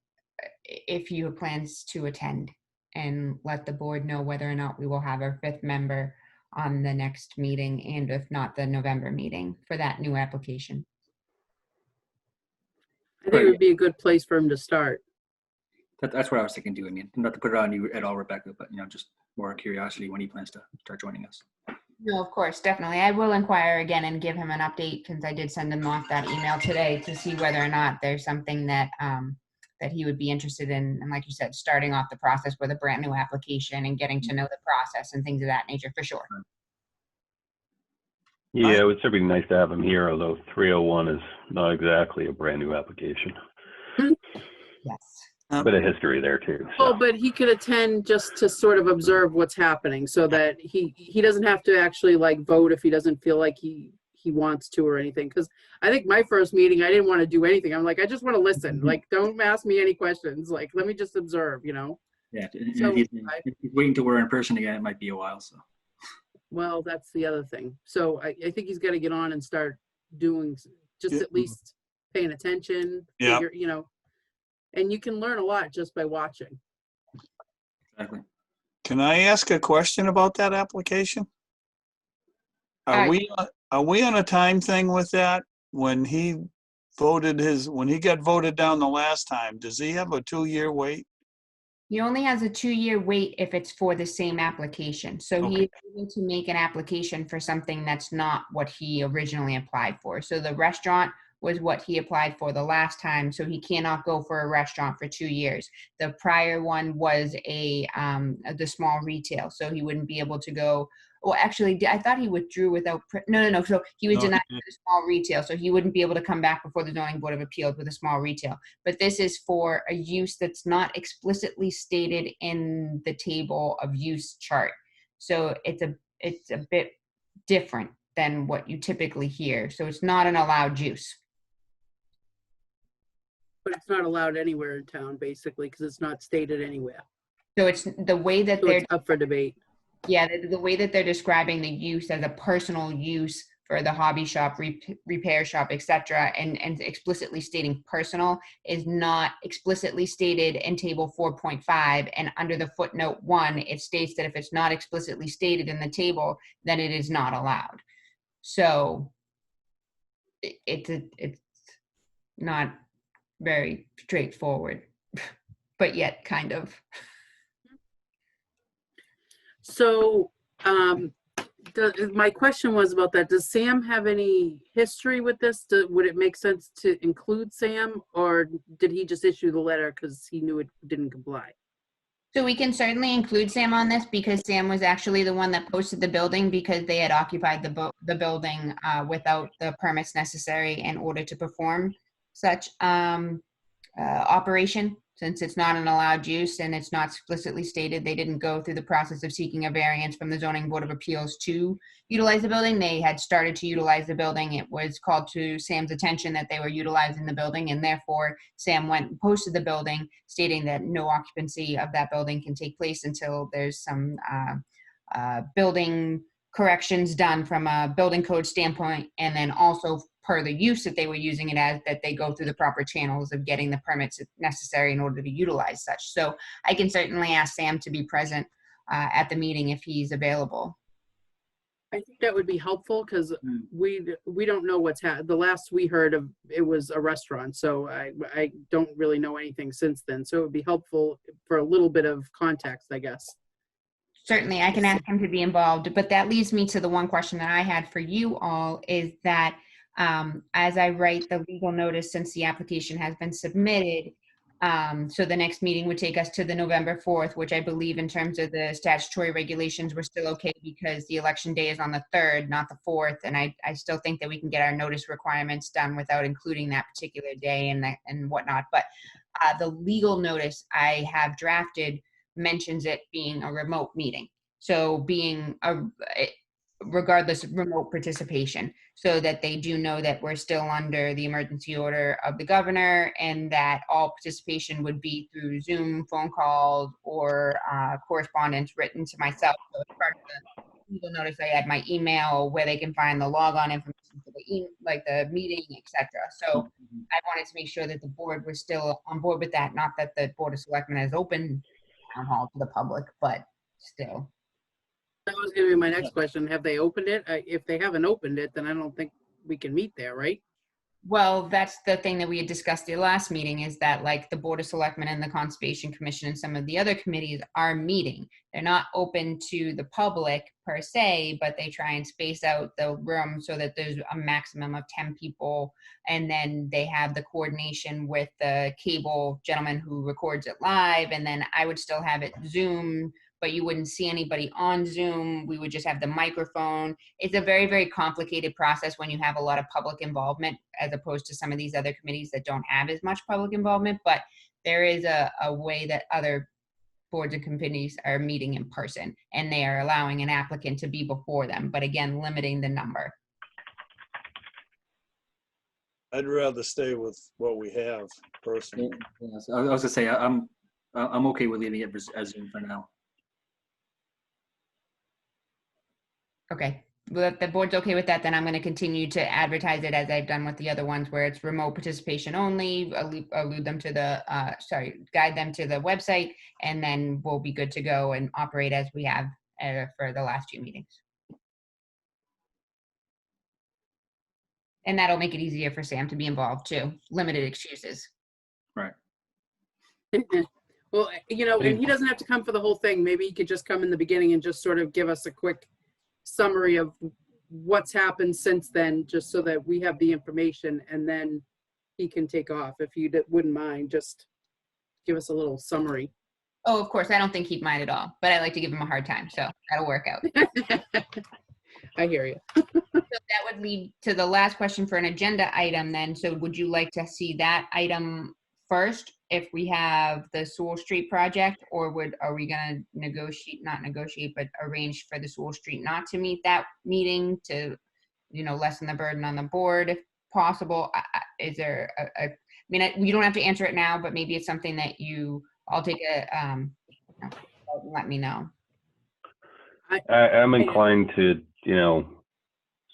if you have plans to attend, and let the board know whether or not we will have our 5th member on the next meeting, and if not, the November meeting for that new application. I think it would be a good place for him to start. That's what I was thinking too. I mean, not to put it on you at all, Rebecca, but just more curiosity when he plans to start joining us. No, of course, definitely. I will inquire again and give him an update, since I did send him off that email today to see whether or not there's something that that he would be interested in. And like you said, starting off the process with a brand new application and getting to know the process and things of that nature, for sure. Yeah, it would certainly be nice to have him here, although 301 is not exactly a brand new application. Yes. A bit of history there too. Oh, So. but he could attend just to sort of observe what's happening, so that he doesn't have to actually like vote if he doesn't feel like he wants to or anything. Because I think my first meeting, I didn't want to do anything. I'm like, I just want to listen. Like, don't ask me any questions. Like, let me just observe, Yeah, So if he's waiting till we're in person again, it might be a while. So. well, that's the other thing. So I think he's got to get on and start doing, just Yeah. at least paying attention. Yeah. Figure, and you can learn a lot just by watching. Exactly. Can I ask a question about that application? Are we on a time thing with that? When he got voted down the last time, does he have a 2-year wait? He only has a 2-year wait if it's for the same application. So he is able to make an application for something that's not what he originally applied for. So the restaurant was what he applied for the last time. So he cannot go for a restaurant for 2 years. The prior one was the small retail. So he wouldn't be able to go. Well, actually, I thought he withdrew without. No. So he was denied for the small retail. So he wouldn't be able to come back before the Zoning Board of Appeals with a small retail. But this is for a use that's not explicitly stated in the table of use chart. So it's a bit different than what you typically hear. So it's not an allowed use. But it's not allowed anywhere in town, basically, because it's not stated anywhere. So it's the way that So they're it's up for debate. Yeah, the way that they're describing the use as a personal use for the hobby shop, repair shop, etc., and explicitly stating personal is not explicitly stated in table 4.5, and under the footnote 1, it states that if it's not explicitly stated in the table, then it is not allowed. So it's not very straightforward, but yet kind of. So my question was about that. Does Sam have any history with this? Would it make sense to include Sam, or did he just issue the letter because he knew it didn't comply? So we can certainly include Sam on this, because Sam was actually the one that posted the building, because they had occupied the building without the permits necessary in order to perform such operation. Since it's not an allowed use and it's not explicitly stated, they didn't go through the process of seeking a variance from the Zoning Board of Appeals to utilize the building. They had started to utilize the building. It was called to Sam's attention that they were utilizing the building, and therefore Sam went and posted the building, stating that no occupancy of that building can take place until there's some building corrections done from a building code standpoint, and then also per the use that they were using it as, that they go through the proper channels of getting the permits necessary in order to utilize such. So I can certainly ask Sam to be present at the meeting if he's available. I think that would be helpful because Mm. we don't know what's the last we heard of it was a restaurant. So I don't really know anything since then. So it would be helpful for a little bit of context, I guess. Certainly, I can ask him to be involved, but that leads me to the one question that I had for you all is that as I write the legal notice, since the application has been submitted, so the next meeting would take us to the November 4th, which I believe in terms of the statutory regulations, we're still okay because the election day is on the 3rd, not the 4th. And I still think that we can get our notice requirements done without including that particular day and whatnot. But the legal notice I have drafted mentions it being a remote meeting. So being regardless of remote participation, so that they do know that we're still under the emergency order of the governor and that all participation would be through Zoom, phone calls, or correspondence written to myself. So as part of the legal notice, I add my email where they can find the logon information for the meeting, etc. So I wanted to make sure that the board was still on board with that, not that the Board of Selectmen has opened town hall to the public, but still. That was going to be my next question. Have they opened it? If they haven't opened it, then I don't think we can meet there, right? Well, that's the thing that we had discussed at the last meeting is that like the Board of Selectmen and the Conservation Commission and some of the other committees are meeting. They're not open to the public per se, but they try and space out the room so that there's a maximum of 10 people. And then they have the coordination with the cable gentleman who records it live. And then I would still have it Zoom, but you wouldn't see anybody on Zoom. We would just have the microphone. It's a very, very complicated process when you have a lot of public involvement as opposed to some of these other committees that don't have as much public involvement. But there is a way that other boards and committees are meeting in person, and they are allowing an applicant to be before them, but again, limiting the number. I'd rather stay with what we have personally. Yes, I was gonna say, I'm okay with leaving it as Zoom for now. Okay, well, if the board's okay with that, then I'm going to continue to advertise it as I've done with the other ones where it's remote participation only, allude them to the, guide them to the website, and then we'll be good to go and operate as we have for the last few meetings. And that'll make it easier for Sam to be involved too. Limited excuses. Right. Well, and he doesn't have to come for the whole thing. Maybe he could just come in the beginning and just sort of give us a quick summary of what's happened since then, just so that we have the information, and then he can take off. If you wouldn't mind, just give us a little summary. Oh, of course, I don't think he'd mind at all, but I like to give him a hard time, so that'll work out. I hear you. So that would lead to the last question for an agenda item then. So would you like to see that item first if we have the Sewell Street project, or are we going to not negotiate, but arrange for the Sewell Street not to meet that meeting to, lessen the burden on the board if possible? Is there you don't have to answer it now, but maybe it's something that I'll take let me know. I'm inclined to,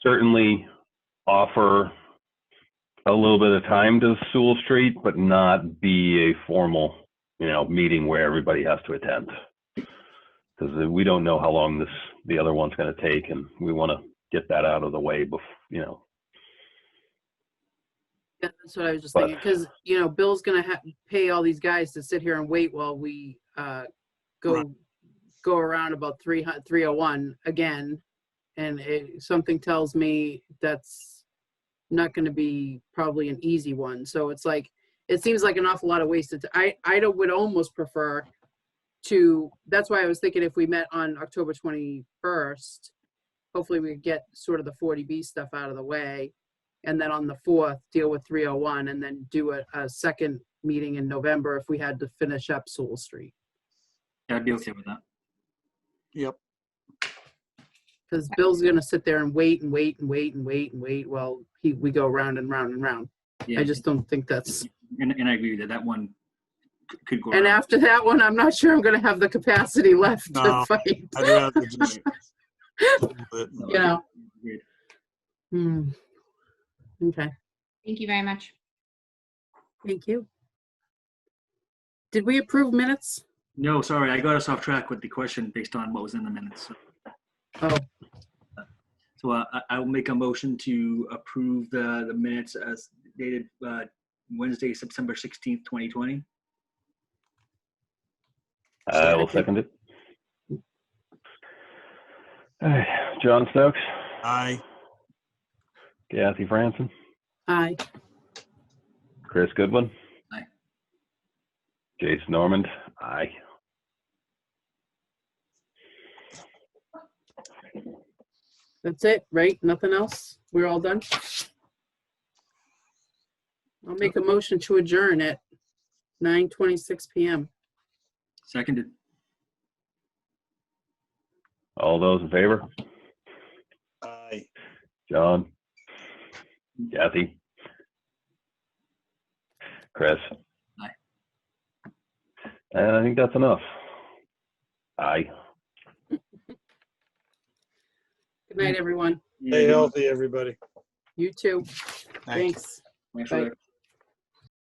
certainly offer a little bit of time to Sewell Street, but not be a formal, meeting where everybody has to attend. Because we don't know how long the other one's going to take, and we want to get that out of the way before, Yeah, that's what I was just thinking. Because, Bill's going to pay all these guys to sit here and wait while we go around about 301 again. And something tells me that's not going to be probably an easy one. So it's like, it seems like an awful lot of wasted time. I would almost prefer to, that's why I was thinking if we met on October 21st, hopefully we could get sort of the 40B stuff out of the way. And then on the 4th, deal with 301 and then do a second meeting in November if we had to finish up Sewell Street. Yeah, I'd be okay with that. Yep. Because Bill's going to sit there and wait while we go round and round and round. Yeah. I just don't think that's. And I agree that one could go. And around. after that one, I'm not sure I'm going to have the capacity left to No, fight. I'd rather just. Agreed. Okay. Thank you very much. Thank you. Did we approve minutes? No, sorry, I got us off track with the question based on what was in the minutes. So. Oh. So I will make a motion to approve the minutes as dated Wednesday, September 16th, 2020. I will second it. All right, John Stokes, Aye. Kathy Franson, Aye. Chris Goodwin. Aye. Jason Normand, aye. That's it, right? Nothing else? We're all done? I'll make a motion to adjourn at 9:26 PM. Seconded. All those in favor? Aye. John, Kathy, Chris. Aye. And I think that's enough. Aye. Good night, everyone. Stay healthy, everybody. You too. Thank you. Thanks. Thanks, Bye. Rick.